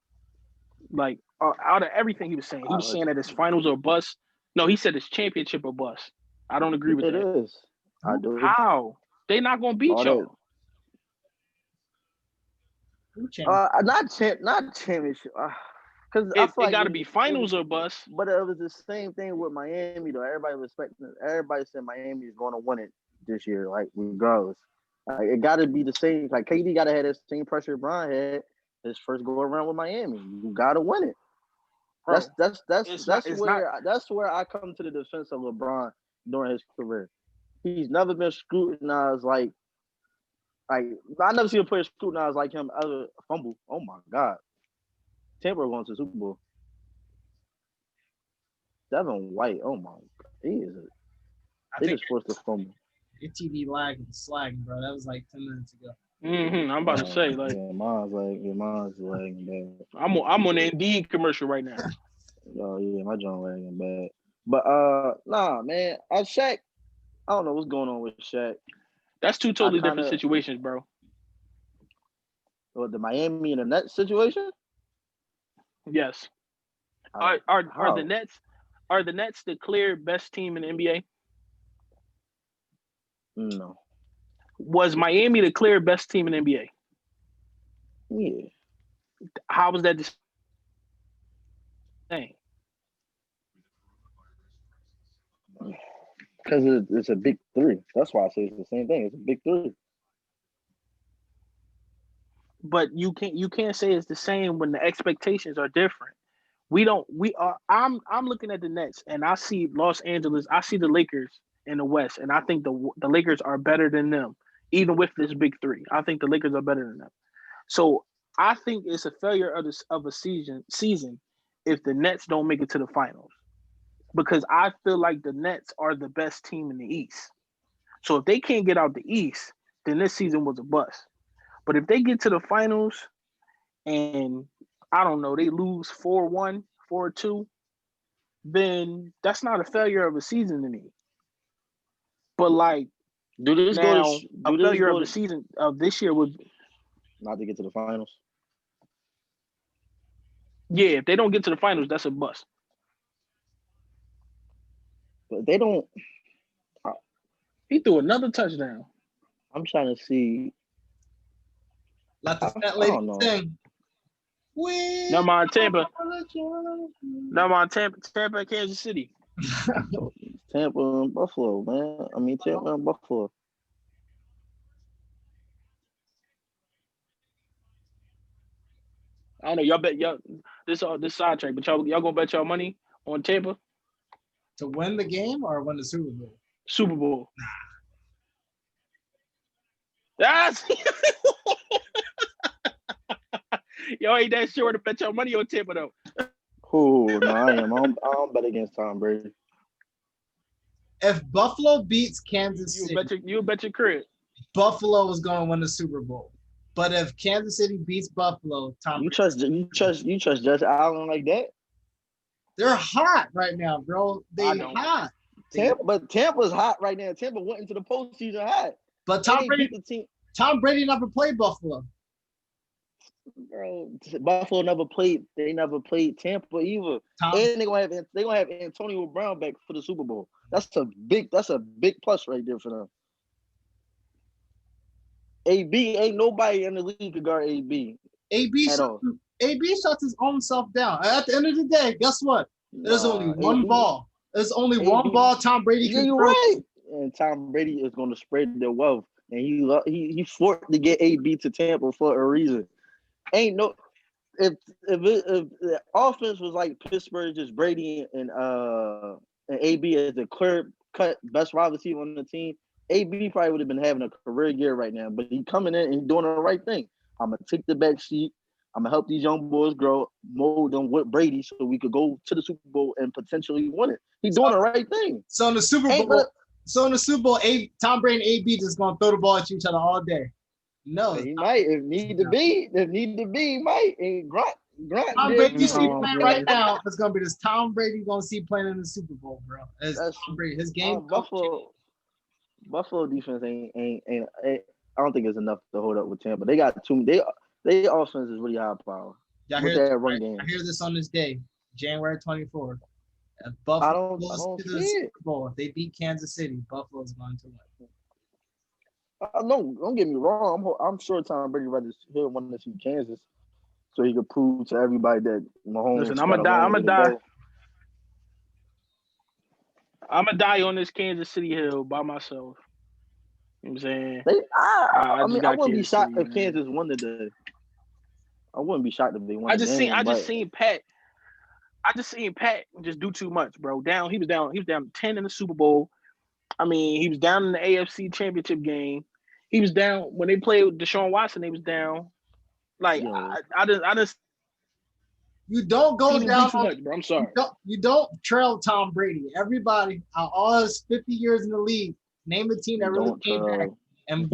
Like out of everything he was saying that his finals are bust. No, he said his championship or bust. I don't agree with that. It is. I do. How? They not gonna beat y'all. Not championship. Because it got to be finals or bust. But it was the same thing with Miami, though. Everybody said Miami is going to win it this year, like regardless. It got to be the same. Like KD got to have that same pressure Bron had his first go around with Miami. You got to win it. Bro, that's where I come to the defense of LeBron during his career. He's never been scrutinized like I never seen a player scrutinized like him other fumble. Oh my God. Tampa going to the Super Bowl. Devin White, oh my God. They just forced the fumble. Your TV slagging, bro. That was like 10 minutes ago. I'm about to say, like, mine's lagging bad. I'm on the Indeed commercial right now. Oh yeah, my joint lagging bad. But nah, man, Shaq. I don't know what's going on with Shaq. That's two totally different situations, bro. What, the Miami and the Nets situation? Yes. Are the Nets the clear best team in the NBA? No. Was Miami the clear best team in the NBA? Yeah. How was that the same? Because it's a big three. That's why I say it's the same thing. It's a big three. But you can't say it's the same when the expectations are different. I'm looking at the Nets and I see Los Angeles. I see the Lakers in the West, and I think the Lakers are better than them, even with this big three. I think the Lakers are better than them. So I think it's a failure of a season if the Nets don't make it to the finals, because I feel like the Nets are the best team in the East. So if they can't get out the East, then this season was a bust. But if they get to the finals and I don't know, they lose 4-1, 4-2, then that's not a failure of a season to me. But like Do this now, go to a failure of the season of this year would not to get to the finals? yeah, if they don't get to the finals, that's a bust. But they don't. He threw another touchdown. I'm trying to see. Let the fat I lady don't know. sing. Never mind, Tampa. Never mind, Tampa, Kansas City. Tampa and Buffalo, man. I mean, Tampa and Buffalo. I don't know. Y'all bet y'all this sidetrack, but y'all gonna bet y'all money on Tampa To win the game or win the Super Bowl? Super Bowl. That's y'all ain't that sure to bet your money on Tampa though. Oh no, I am. I don't bet against Tom Brady. If Buffalo beats Kansas City, You bet your crib. Buffalo is going to win the Super Bowl. But if Kansas City beats Buffalo, You trust Josh Allen like that? They're hot right now, bro. They hot. But Tampa's hot right now. Tampa went into the postseason hot. But Tom Brady never played Buffalo. Bro, Buffalo never played. They never played Tampa either. And they're gonna have Antonio Brown back for the Super Bowl. That's a big plus right there for them. AB ain't nobody in the league could guard AB. AB shuts his own self down. At the end of the day, guess what? There's only one ball. There's only one ball Tom Brady can throw. Right. And Tom Brady is going to spread the wealth, and he forced to get AB to Tampa for a reason. Ain't no if the offense was like Pittsburgh, just Brady and AB as the clear cut best wide receiver on the team, AB probably would have been having a career year right now. But he coming in and he doing the right thing. I'm gonna take the back seat. I'm gonna help these young boys grow, mold them with Brady, so we could go to the Super Bowl and potentially win it. He's doing the right thing. So in the Super Bowl, Tom Brady and AB just gonna throw the ball at each other all day. No, he might. If need to be, he might. And Grunt. Tom Brady you see playing right now. It's gonna be this Tom Brady you're gonna see playing in the Super Bowl, bro. That's Tom Brady. His game. Buffalo defense ain't. I don't think it's enough to hold up with Tampa. They got their offense is really high power. I hear this on this day, January 24th. If Buffalo goes to the Super Bowl, if they beat Kansas City, Buffalo's going to win. No, don't get me wrong. I'm sure Tom Brady rather want to see Kansas, so he could prove to everybody that Mahomes. Listen, I'm gonna die on this Kansas City hill by myself. You know what I'm saying? I wouldn't be shocked if Kansas won today. I wouldn't be shocked if they won. I just seen Pat just do too much, bro. He was down 10 in the Super Bowl. I mean, he was down in the AFC Championship game. He was down when they played with Deshaun Watson. They was down. Like I just. You don't go down too much, bro. I'm sorry. You don't trail Tom Brady. Everybody, all his 50 years in the league, name a team that really came back and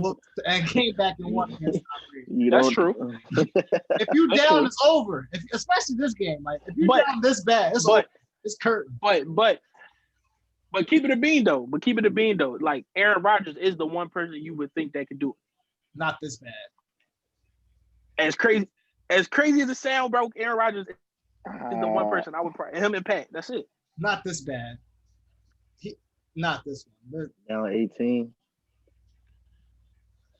came back and won against Tom Brady. That's true. If you down, it's over. Especially this game, like if you down this bad, it's curtain. But keep it a bean though. Like Aaron Rodgers is the one person you would think that could do it. Not this bad. As crazy as it sounds, bro, Aaron Rodgers is the one person I would probably him and Pat. That's it. Not this bad. Not this one. Down 18.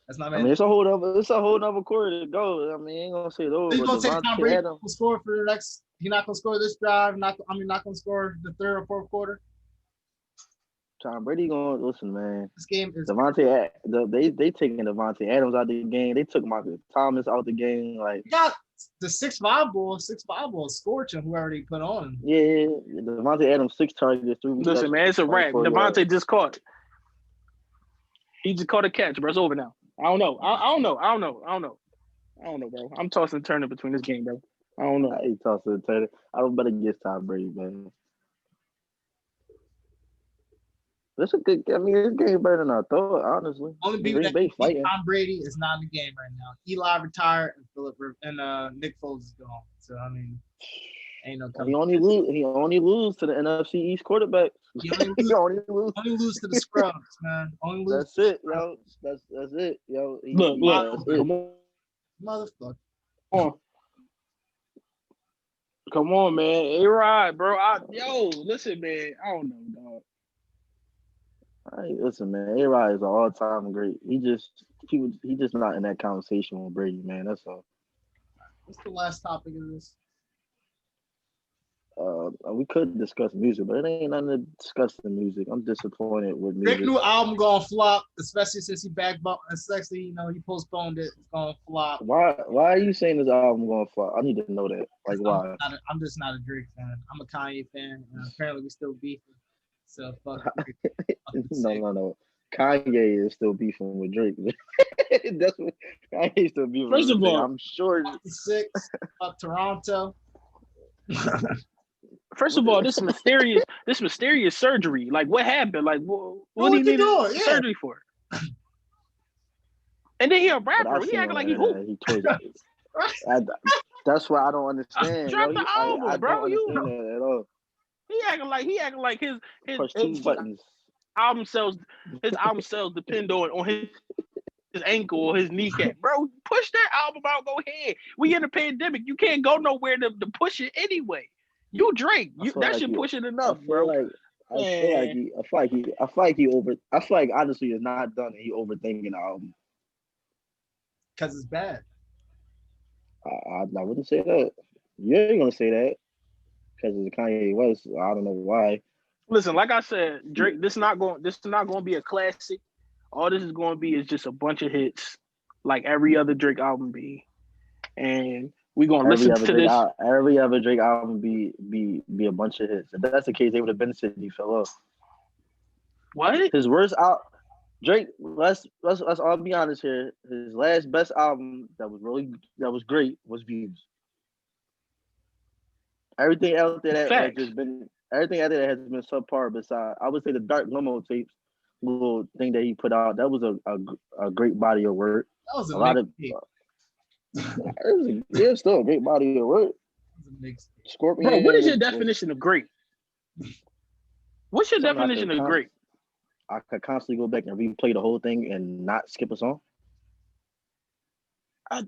That's not. I mean, it's a whole nother quarter to go. I mean, ain't gonna say it over. He's gonna take Tom Brady to score for the next. He's not gonna score this drive. Not gonna score the third or fourth quarter. Tom Brady gonna listen, man. This game is they taking Devontae Adams out the game. They took Marcus Thomas out the game. Like you got the 6'5" ball scorching whoever they put on. Yeah. Devontae Adams 6 targets, 3. Listen, man, it's a wrap. Devontae just caught. He just caught a catch, bro. It's over now. I don't know. I don't know, bro. I'm tossing and turning between this game, bro. I don't know. I ain't tossing and turning. I don't bet against Tom Brady, man. This a good. I mean, this game better than I thought, honestly. Only people that beat Tom Brady is not in the game right now. Eli retired and Nick Foles is gone. So I mean, Ain't no He only lose to the NFC East quarterback. He only lose, only lose to the scrubs, man. Only lose. That's it, yo. That's it, yo. Look, Motherfucker. Come on, man. A-Rod, bro. Listen, man. I don't know, dog. Listen, man. A-Rod is an all-time great. He just not in that conversation with Brady, man. That's all. What's the last topic of this? We could discuss music, but it ain't nothing to discuss the music. I'm disappointed with music. Drake new album gonna flop, especially since he especially he postponed it. It's gonna flop. Why are you saying this album gonna flop? I need to know that. Like why? I'm just not a Drake fan. I'm a Kanye fan, and apparently we still beefing. So fuck Drake. No. Kanye is still beefing with Drake. That's what Kanye's still beefing. First of all, I'm sure. 6 up Toronto. First of all, this mysterious surgery. Like, what happened? Like, what do you need surgery for? And then he a rapper. He acting like he who? That's what I don't understand. Drop the album, I bro. Don't understand that at all. He acting like his Push two buttons. album sales depend on his ankle or his kneecap. Bro, push that album out. Go ahead. We in a pandemic. You can't go nowhere to push it anyway. You Drake. That should push it enough, bro. I feel like honestly it's not done and he overthinking the album. Cause it's bad. I wouldn't say that. You ain't gonna say that because it's Kanye West. I don't know why. Listen, like I said, Drake. This is not going to be a classic. All this is going to be is just a bunch of hits, like every other Drake album be, and we're gonna listen to this. Every other Drake album be a bunch of hits. If that's the case, they would have been said he fell off. What? His worst out. Drake. Let's all be honest here. His last best album that was great was Views. Everything else that has just been subpar. Besides, I would say the Dark Limo tapes, little thing that he put out, that was a great body of work. That was a lot of. It's still a great body of work. Scorpion. Bro, what is your definition of great? What's your definition of great? I could constantly go back and replay the whole thing and not skip a song.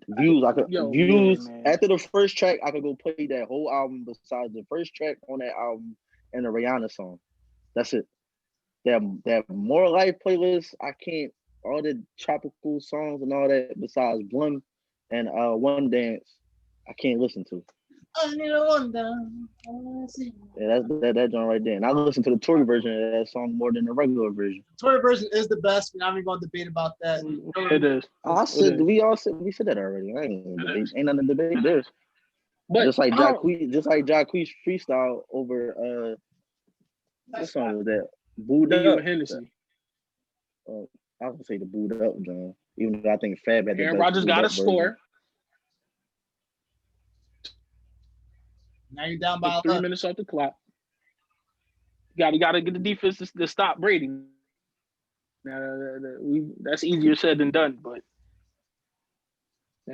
Views. After the first track, I could go play that whole album besides the first track on that album and the Rihanna song. That's it. That More Life playlist, I can't. All the tropical songs and all that besides Blim and One Dance, I can't listen to. I need a one down. Yeah, that's that joint right there. And I listen to the Tory version of that song more than the regular version. The Tory version is the best. We're not even going to debate about that. It is. We said that already. Ain't nothing to debate there. But just like Jacquees freestyle over what song was that? Booed Up. Hennessy. I would say the Booed Up, John. Even though I think Fab had the Aaron Rodgers got a score. Now you're down by 3 minutes off the clock. You got to get the defense to stop Brady. That's easier said than done, but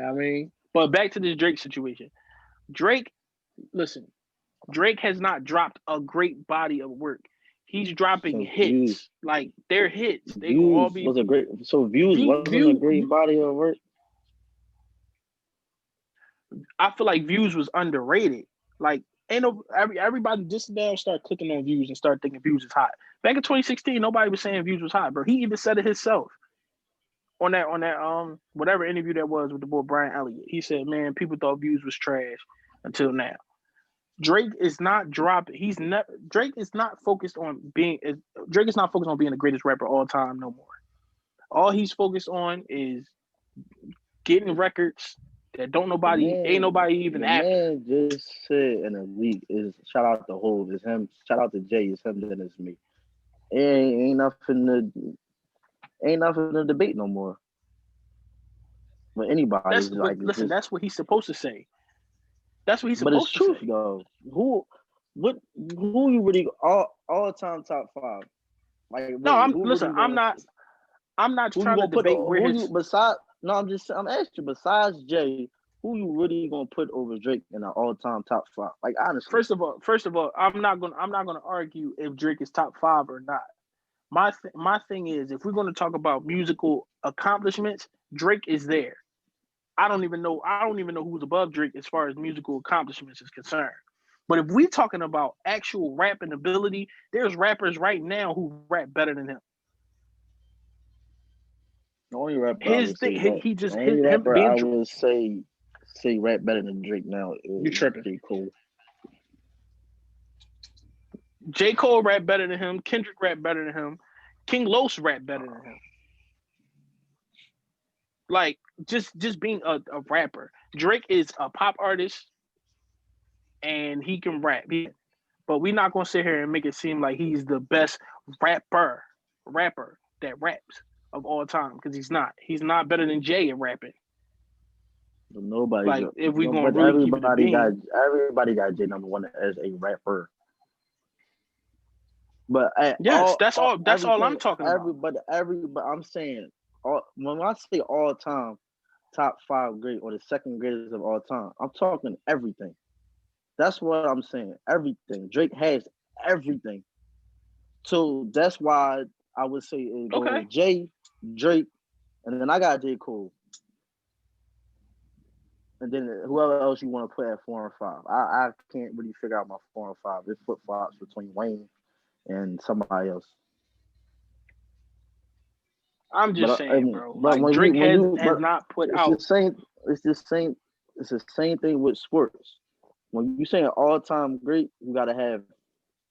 I mean. But back to this Drake situation. Drake has not dropped a great body of work. He's dropping hits. Views. Like they're hits. They Views will all be. Was a great. So Views wasn't a great body of work. I feel like Views was underrated. Like everybody just now start clicking on Views and start thinking Views is hot. Back in 2016, nobody was saying Views was hot, bro. He even said it himself on that whatever interview that was with the boy Brian Elliott. He said, "Man, people thought Views was trash until now." Drake is not dropping. Drake is not focused on being the greatest rapper all time no more. All he's focused on is getting records that ain't nobody even after. Man just said in the league is shout out to Hov, it's him. Shout out to Jay, it's him, then it's me. Ain't nothing to debate no more. But anybody that's what he's supposed to say. That's what he's supposed to say. But it's truth, though. Who you really all time top 5? Like no, I'm not trying to debate where his. I'm asking you, besides Jay, who you really gonna put over Drake in an all-time top 5? Like honestly, First of all, I'm not gonna argue if Drake is top 5 or not. My thing is, if we're gonna talk about musical accomplishments, Drake is there. I don't even know who's above Drake as far as musical accomplishments is concerned. But if we talking about actual rapping ability, there's rappers right now who rap better than him. the only rapper I His would say thing, that he the just only him rapper I being would say rap better than Drake now you is tripping. J. Cole. J. Cole rap better than him. Kendrick rap better than him. King Los rap better than him. Like just being a rapper. Drake is a pop artist and he can rap. But we're not gonna sit here and make it seem like he's the best rapper that raps of all time because he's not. He's not better than Jay at rapping. But nobody's Like if we gonna but really keep it a bean. everybody got J number one as a rapper. But Yes, that's all. That's all I'm everything, talking about. but I'm saying, when I say all time top 5 great or the second greatest of all time, I'm talking everything. That's what I'm saying. Everything. Drake has everything. So that's why I would say it Okay. goes Jay, Drake, and then I got J. Cole. And then whoever else you want to put at 4 and 5. I can't really figure out my 4 and 5. There's flip flops between Wayne and somebody else. I'm just saying, bro. But Like Drake has not put it's out. the same. It's the same thing with sports. When you say an all-time great, you gotta have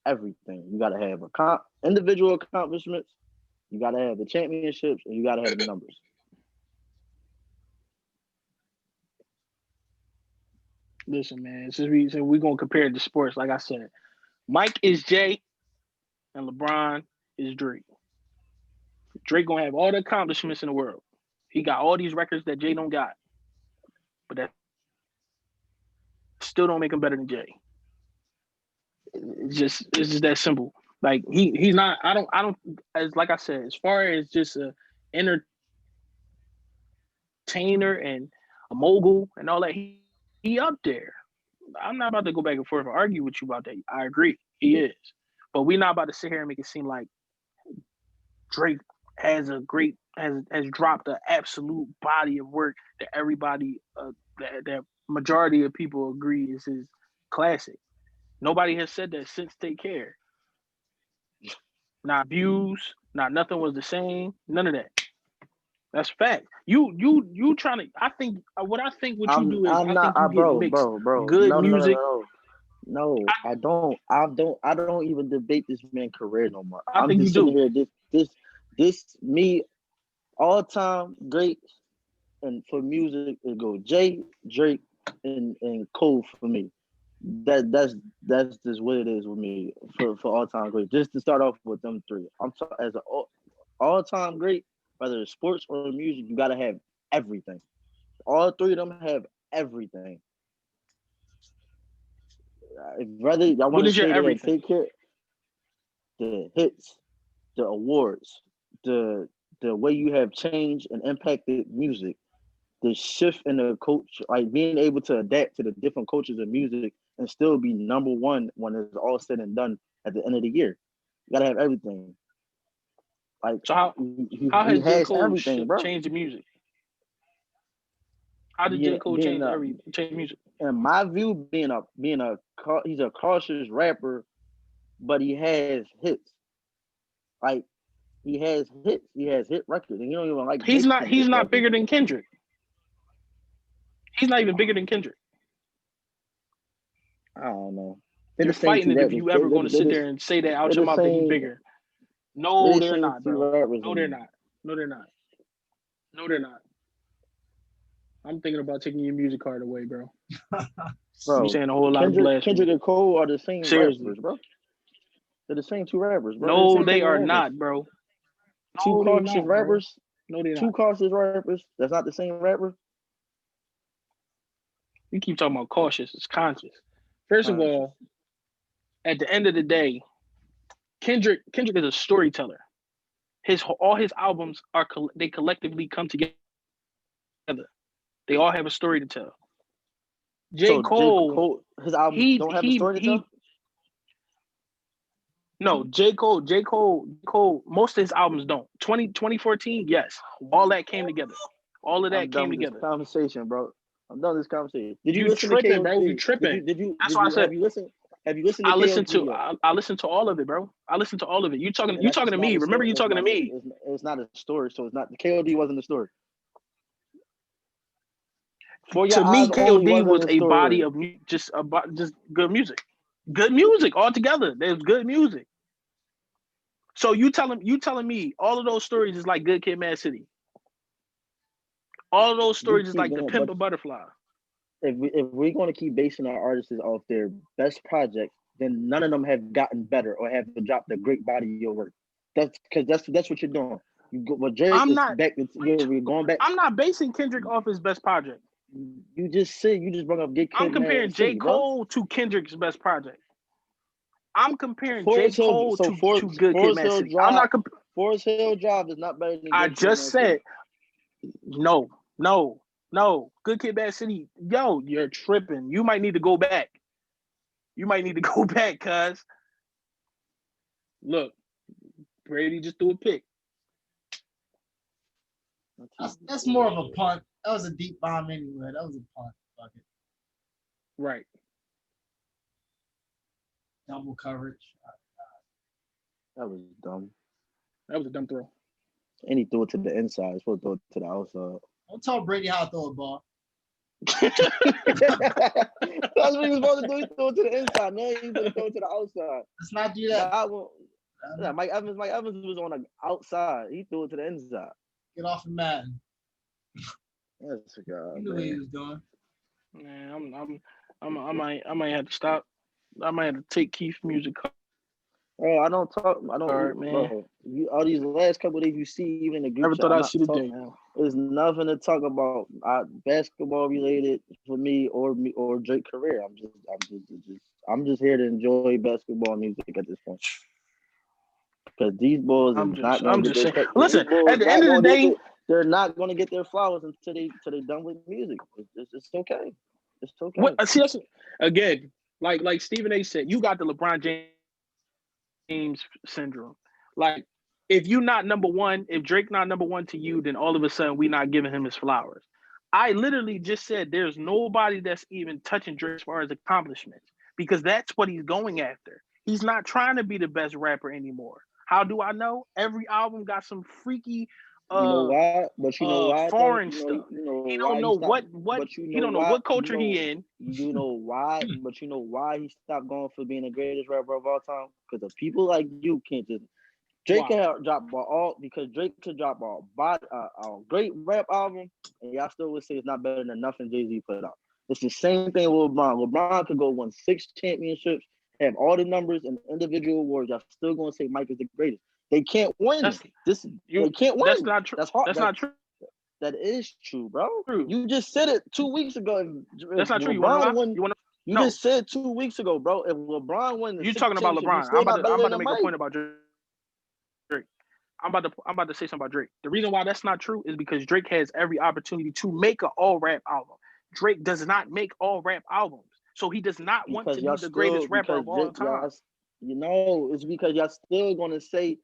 everything. You gotta have individual accomplishments. You gotta have the championships, and you gotta have the numbers. Listen, man. Since we're gonna compare it to sports, like I said, Mike is Jay, and LeBron is Drake. Drake gonna have all the accomplishments in the world. He got all these records that Jay don't got, but that still don't make him better than Jay. It's just that simple. Like he's not. I don't. As like I said, as far as just a entertainer and a mogul and all that, he up there. I'm not about to go back and forth and argue with you about that. I agree, he is, but we're not about to sit here and make it seem like Drake has dropped an absolute body of work that everybody that majority of people agree is his classic. Nobody has said that since Take Care. Not views, not nothing was the same. None of that. That's fact. You trying to? I think what you do is I'm I not, think you get bro, mixed bro. good No, no, no, music. no, no. I don't even debate this man's career no more. I I'm think you just sitting do. here. This me all time great, and for music it go Jay, Drake, and Cole for me. That's just what it is with me for all time great. Just to start off with them three, as an all time great, whether it's sports or music, you gotta have everything. All three of them have everything. Whether y'all want What to is your say they had everything? Take Care, the hits, the awards, the way you have changed and impacted music, the shift in the coach, like being able to adapt to the different cultures of music and still be number one when it's all said and done at the end of the year. You gotta have everything. Like So how he has J. has Cole everything, bro. changed the music? How did J. Being Cole being change music? in my view, he's a cautious rapper, but he has hits. Like he has hits. He has hit records, and you don't even like He's Drake not from hit he's not records. bigger than Kendrick. He's not even bigger than Kendrick. I don't know. They're You're the same fighting two it if rappers. you ever going to sit there and say that out They're your the mouth that he's same. bigger. They're No, the they're same not, two bro. rappers. No, they're not. No, they're not. No, they're not. I'm thinking about taking your music card away, bro. Bro, You saying a whole lot of Kendrick blasphemy. and Cole are the same Seriously. rappers, bro. They're the same two rappers, bro. They're the No, same they type of are rappers. not, bro. Two No, they're cautious not, bro. rappers. No, they're Two not. cautious rappers. That's not the same rapper. You keep talking about cautious. It's conscious. First of all, at the end of the day, Kendrick is a storyteller. All his albums they collectively come together. They all have a story to tell. J. Cole, his albums don't have a story to tell? No, J. Cole, most of his albums don't. 2014, yes. All that came together. All of that came together. This conversation, bro. I'm done with this conversation. Did you listen tripping, to KOD? bro? You tripping. That's why I said. Have you listened to KOD? I listened to all of it, bro. I listened to all of it. You talking to me. Remember you talking to me. It's not a story, so it's not the KOD wasn't a story. To me, KOD was a body of just good music. Good music altogether. There's good music. So you telling me all of those stories is like Good Kid, Mad City. All of those stories is like The Pimp a Butterfly. If we're going to keep basing our artists off their best projects, then none of them have gotten better or have dropped a great body of work. That's what you're doing. We're going back. I'm not basing Kendrick off his best project. You just brought up Good Kid. I'm comparing J. Cole to Kendrick's best project. I'm comparing J. Cole to Good Kid, Mad City. I'm not comparing. Forest Hill Drive is not better than I just said no. Good Kid, Mad City. Yo, you're tripping. You might need to go back. Cuz. Look, Brady just threw a pick. That's more of a punt. That was a deep bomb anyway. That was a punt. Fuck it. Right. Double coverage. That was dumb. That was a dumb throw. And he threw it to the inside. He's supposed to throw it to the outside. Don't tell Brady how to throw a ball. That's what he was supposed to do. He threw it to the inside. No, he's supposed to throw it to the outside. Let's not do that. Mike Evans was on the outside. He threw it to the inside. Get off the mat. That's a god. You knew what he was doing. Man, I might have to stop. I might have to take Keith's music. Oh, I don't. Right, man. Bro, all these last couple of days you see even the group. Never thought I'd see the day. There's nothing to talk about basketball related for me or Drake's career. I'm just here to enjoy basketball music at this point. Because these boys Listen, at the end of the day, they're not going to get their flowers until they done with music. It's okay. It's okay. See, that's, again, like Stephen A. said, you got the LeBron James syndrome. Like, if you're not number one, if Drake not number one to you, then all of a sudden we not giving him his flowers. I literally just said there's nobody that's even touching Drake as far as accomplishments, because that's what he's going after. He's not trying to be the best rapper anymore. How do I know? Every album got some freaky you know why? But you know why? Foreign stuff. He don't know what he don't know what culture he in. You know why? But you know why he stopped going for being the greatest rapper of all time? Because the people like you can't just. Drake can drop because Drake could drop a great rap album, and y'all still would say it's not better than nothing Jay-Z put out. It's the same thing with LeBron. LeBron could go win 6 championships, have all the numbers and individual awards. Y'all still gonna say Mike is the greatest. They can't win. They can't win. That's not true. That's not true. That is true, bro. True. You just said it 2 weeks ago. That's not true. You just said 2 weeks ago, bro. If LeBron wins, you talking about LeBron? I'm about to make a point about Drake. I'm about to say something about Drake. The reason why that's not true is because Drake has every opportunity to make an all rap album. Drake does not make all rap albums, so he does not want to be the greatest rapper of all time. It's because y'all still gonna say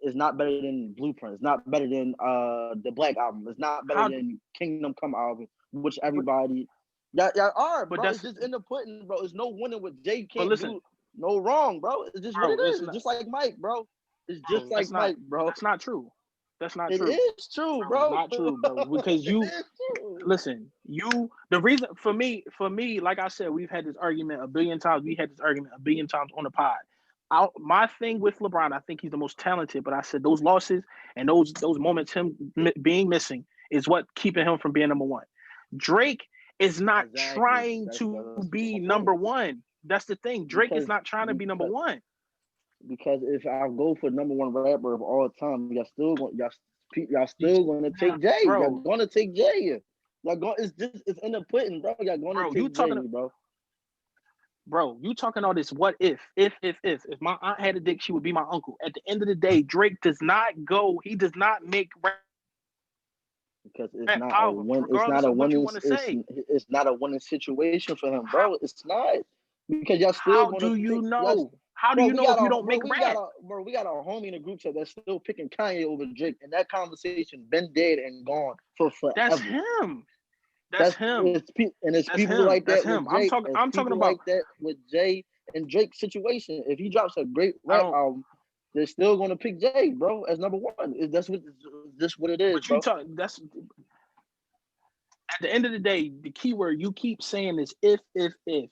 it's not better than Blueprint. It's not better than the Black album. It's not better than Kingdom Come album, which everybody y'all are. But that's just in the pudding, bro. There's no winning with Jay can't do no wrong, bro. It's just what it is. It's just like Mike, bro. It's just like Mike, bro. That's not true. That's not true. It is true, bro. It's not true, bro. Because listen, the reason for me, like I said, we've had this argument a billion times. We had this argument a billion times on the pod. My thing with LeBron, I think he's the most talented, but I said those losses and those moments, him being missing, is what keeping him from being number one. Drake is not trying to be number one. That's the thing. Drake is not trying to be number one. Because if I go for number one rapper of all time, y'all still gonna take Jay. Y'all gonna take Jay. It's in the pudding, bro. Y'all gonna take Jay, bro. Bro, you talking all this what if my aunt had a dick, she would be my uncle. At the end of the day, Drake does not go, he does not make rap because it's rap not a albums, win. It's regardless not a of what you winning. want to say. It's not a winning situation for him, How bro. It's not because y'all still how gonna do you pick. Y'all, know? How do bro, you know if you don't make rap? we got a homie in the group chat that's still picking Kanye over Drake, and that conversation been dead and gone for That's forever. him. That's That's him. it's That's people him. like That's that him. with Jay. It's I'm talking people about. like that with Jay and Drake's situation. If he drops a great I rap don't. album, they're still gonna pick Jay, bro, as number one. That's what it is, But you bro. talk. That's at the end of the day, the key word you keep saying is if.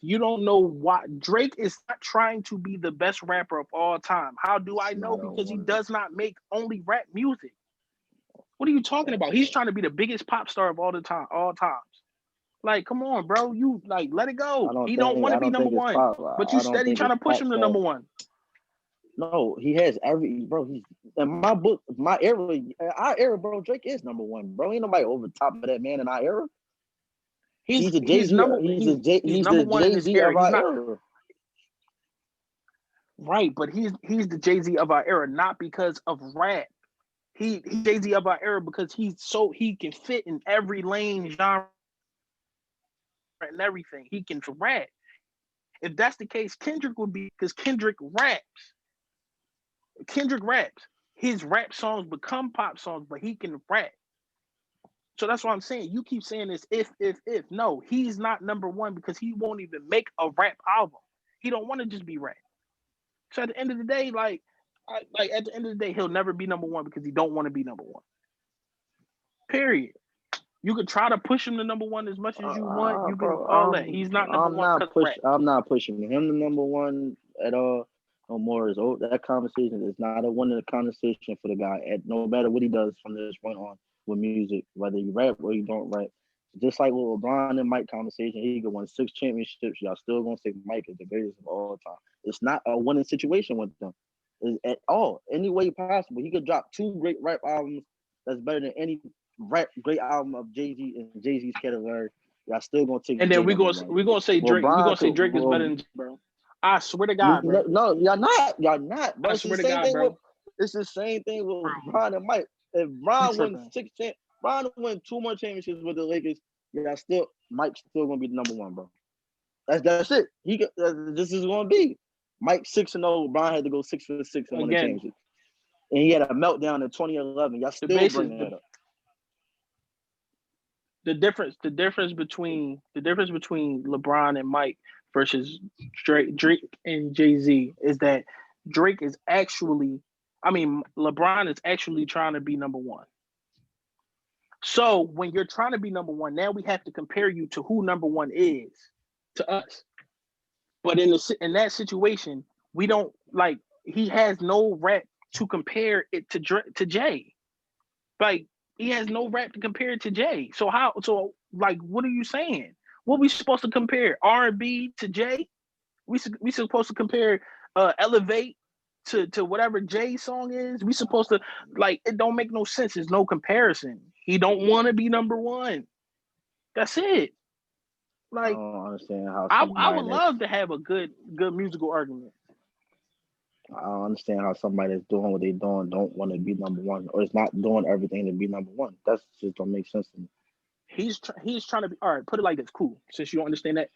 You don't know why Drake is not trying to be the best rapper of all time. How do I It's know? not a Because he one. does not make only rap music. What are you talking about? He's trying to be the biggest pop star of all times. Like, come on, bro. You like let it go. He don't want I to be don't number think it's one, pop. but you I don't steady think trying it's to push pop him to star. number one. No, he has every bro. He's in my book, my era, our era, bro. Drake is number one, bro. Ain't nobody over top of that man in our era. He's the Jay Z. He's He's number the one in Jay his Z era. of He's our not era. right, but he's the Jay-Z of our era, not because of rap. He's Jay-Z of our era because he can fit in every lane, genre, and everything. He can rap. If that's the case, Kendrick would be because Kendrick raps. Kendrick raps. His rap songs become pop songs, but he can rap. So that's what I'm saying. You keep saying this if. No, he's not number one because he won't even make a rap album. He don't want to just be rap. So at the end of the day, at the end of the day, he'll never be number one because he don't want to be number one. Period. You could try to push him to number one as much as you want. You can Bro, all that. He's not number one because rap. I'm not pushing him to number one at all. No more is old. That conversation is not a one in the conversation for the guy. No matter what he does from this point on with music, whether you rap or you don't rap. Just like with LeBron and Mike conversation, he could win 6 championships. Y'all still gonna say Mike is the greatest of all time. It's not a winning situation with them at all. Any way possible. He could drop 2 great rap albums that's better than any rap great album of Jay-Z in Jay-Z's category. Y'all still gonna take And then Jay we're number gonna one. we're gonna say Drake. We're gonna say Drake is better than Jay, bro. I swear to God, bro. No, y'all not. Y'all not. But I it's the swear to same God, thing bro. with Ron and Mike. If Ron wins 6 Ron win 2 more championships with the Lakers, Mike's still gonna be the number one, bro. That's it. This is gonna be Mike 6-0. Brian had to go 6 for 6 and win the championship. And he had a meltdown in 2011. Y'all still bring that up. The difference between LeBron and Mike versus Drake and Jay-Z is that Drake is actually, LeBron is actually trying to be number one. So when you're trying to be number one, now we have to compare you to who number one is to us. But in that situation, we don't he has no rap to compare it to Jay. Like he has no rap to compare it to Jay. So what are you saying? What we supposed to compare R&B to Jay? We supposed to compare Elevate to whatever Jay song is. We supposed to it don't make no sense. There's no comparison. He don't want to be number one. That's it. I don't understand how I would love to have a good musical argument. I don't understand how somebody that's doing what they're doing don't want to be number one, or is not doing everything to be number one. That just don't make sense to me. He's trying to be all right. Put it like this, cool. Since you don't understand that,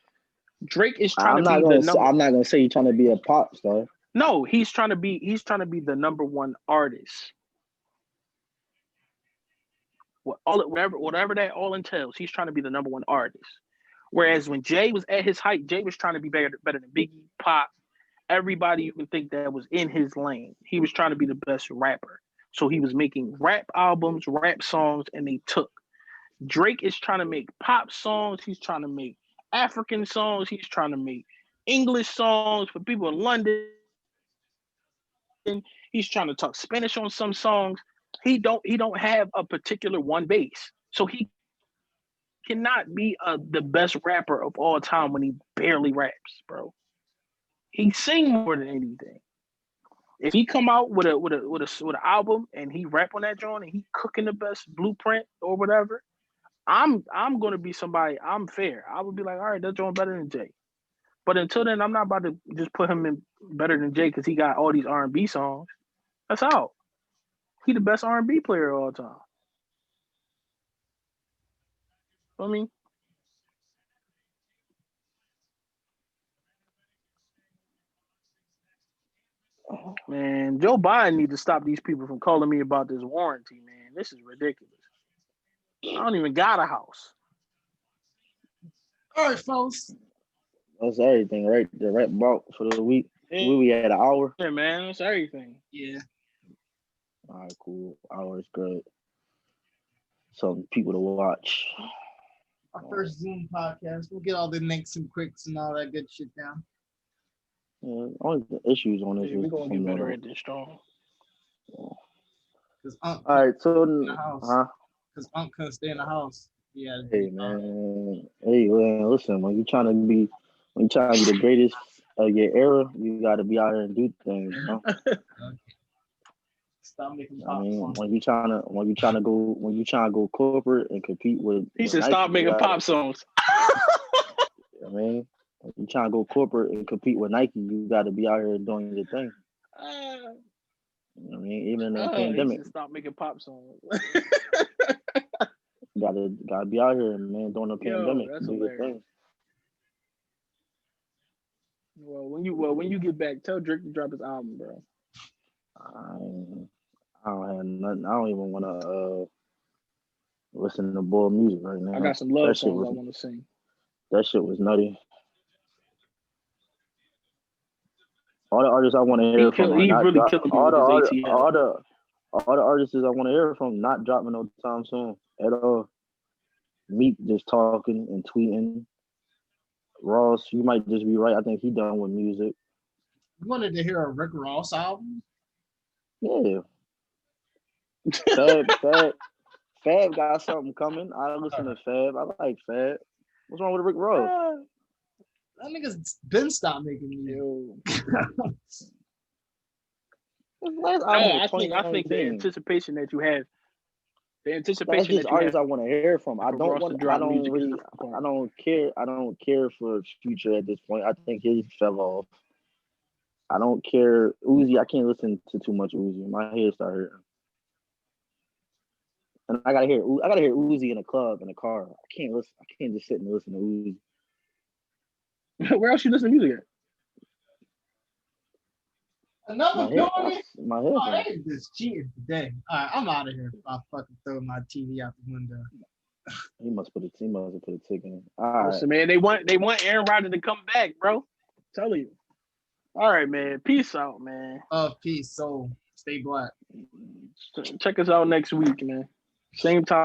Drake is trying to be the number. I'm not gonna say he's trying to be a pop star. No, he's trying to be the number one artist. Whatever that all entails, he's trying to be the number one artist. Whereas when Jay was at his height, Jay was trying to be better than Biggie, Pop, everybody you can think that was in his lane. He was trying to be the best rapper. So he was making rap albums, rap songs, and they took. Drake is trying to make pop songs. He's trying to make African songs. He's trying to make English songs for people in London. He's trying to talk Spanish on some songs. He don't have a particular one base. So he cannot be the best rapper of all time when he barely raps, bro. He sing more than anything. If he come out with an album and he rap on that joint and he cooking the best blueprint or whatever, I'm gonna be somebody. I'm fair. I would be like, all right, that joint better than Jay. But until then, I'm not about to just put him in better than Jay because he got all these R&B songs. That's out. He the best R&B player of all time. I mean, man, Joe Biden needs to stop these people from calling me about this warranty, man. This is ridiculous. I don't even got a house. All right, folks. That's everything, right? The rap about for the week. We at an hour. Yeah, man, that's everything. Yeah. All right, cool. Hour is good. Some people to watch. Our first Zoom podcast. We'll get all the nicks and quicks and all that good shit down. Yeah, only the issues on this. Yeah, we're gonna get better at this, strong. Because Unc all right, so in the house. Because Unc couldn't stay in the house. Yeah. Hey man, listen. When you trying to be the greatest of your era, you got to be out here and do things. You know? Okay. Stop making pop songs. when you trying to go corporate and compete with. He said, "Stop making pop songs." I mean, when you trying to go corporate and compete with Nike, you got to be out here doing your thing. I mean, even in the pandemic, stop making pop songs. gotta be out here, man, during the pandemic. That's do your thing. Well, when you get back, tell Drake to drop his album, bro. I don't have nothing. I don't even want to listen to boy music right now. I got some love songs I want to sing. That shit was nutty. All the artists I want to hear from, all the artists I want to hear from, not dropping no time soon at all. Meek just talking and tweeting. Ross, you might just be right. I think he done with music. You wanted to hear a Rick Ross album? Yeah. Fab got something coming. I listen to Fab. I like Fab. What's wrong with Rick Ross? That nigga's been stopped making music. I think the anticipation that you have. The anticipation that's just artists I want to hear from. I don't care for Future at this point. I think he fell off. I don't care. Uzi, I can't listen to too much Uzi. My head start hurting. And I gotta hear Uzi in a club, in a car. I can't just sit and listen to Uzi. Where else you listen to music at? Another doing my head. Oh, they just cheating today. All right, I'm out of here. I fucking throw my TV out the window. He must have put a ticket in. All Listen, man, they want Aaron Rodgers to come back, bro. Tell you. All right, man. Peace out, man. Peace. So stay black. Check us out next week, man. Same time.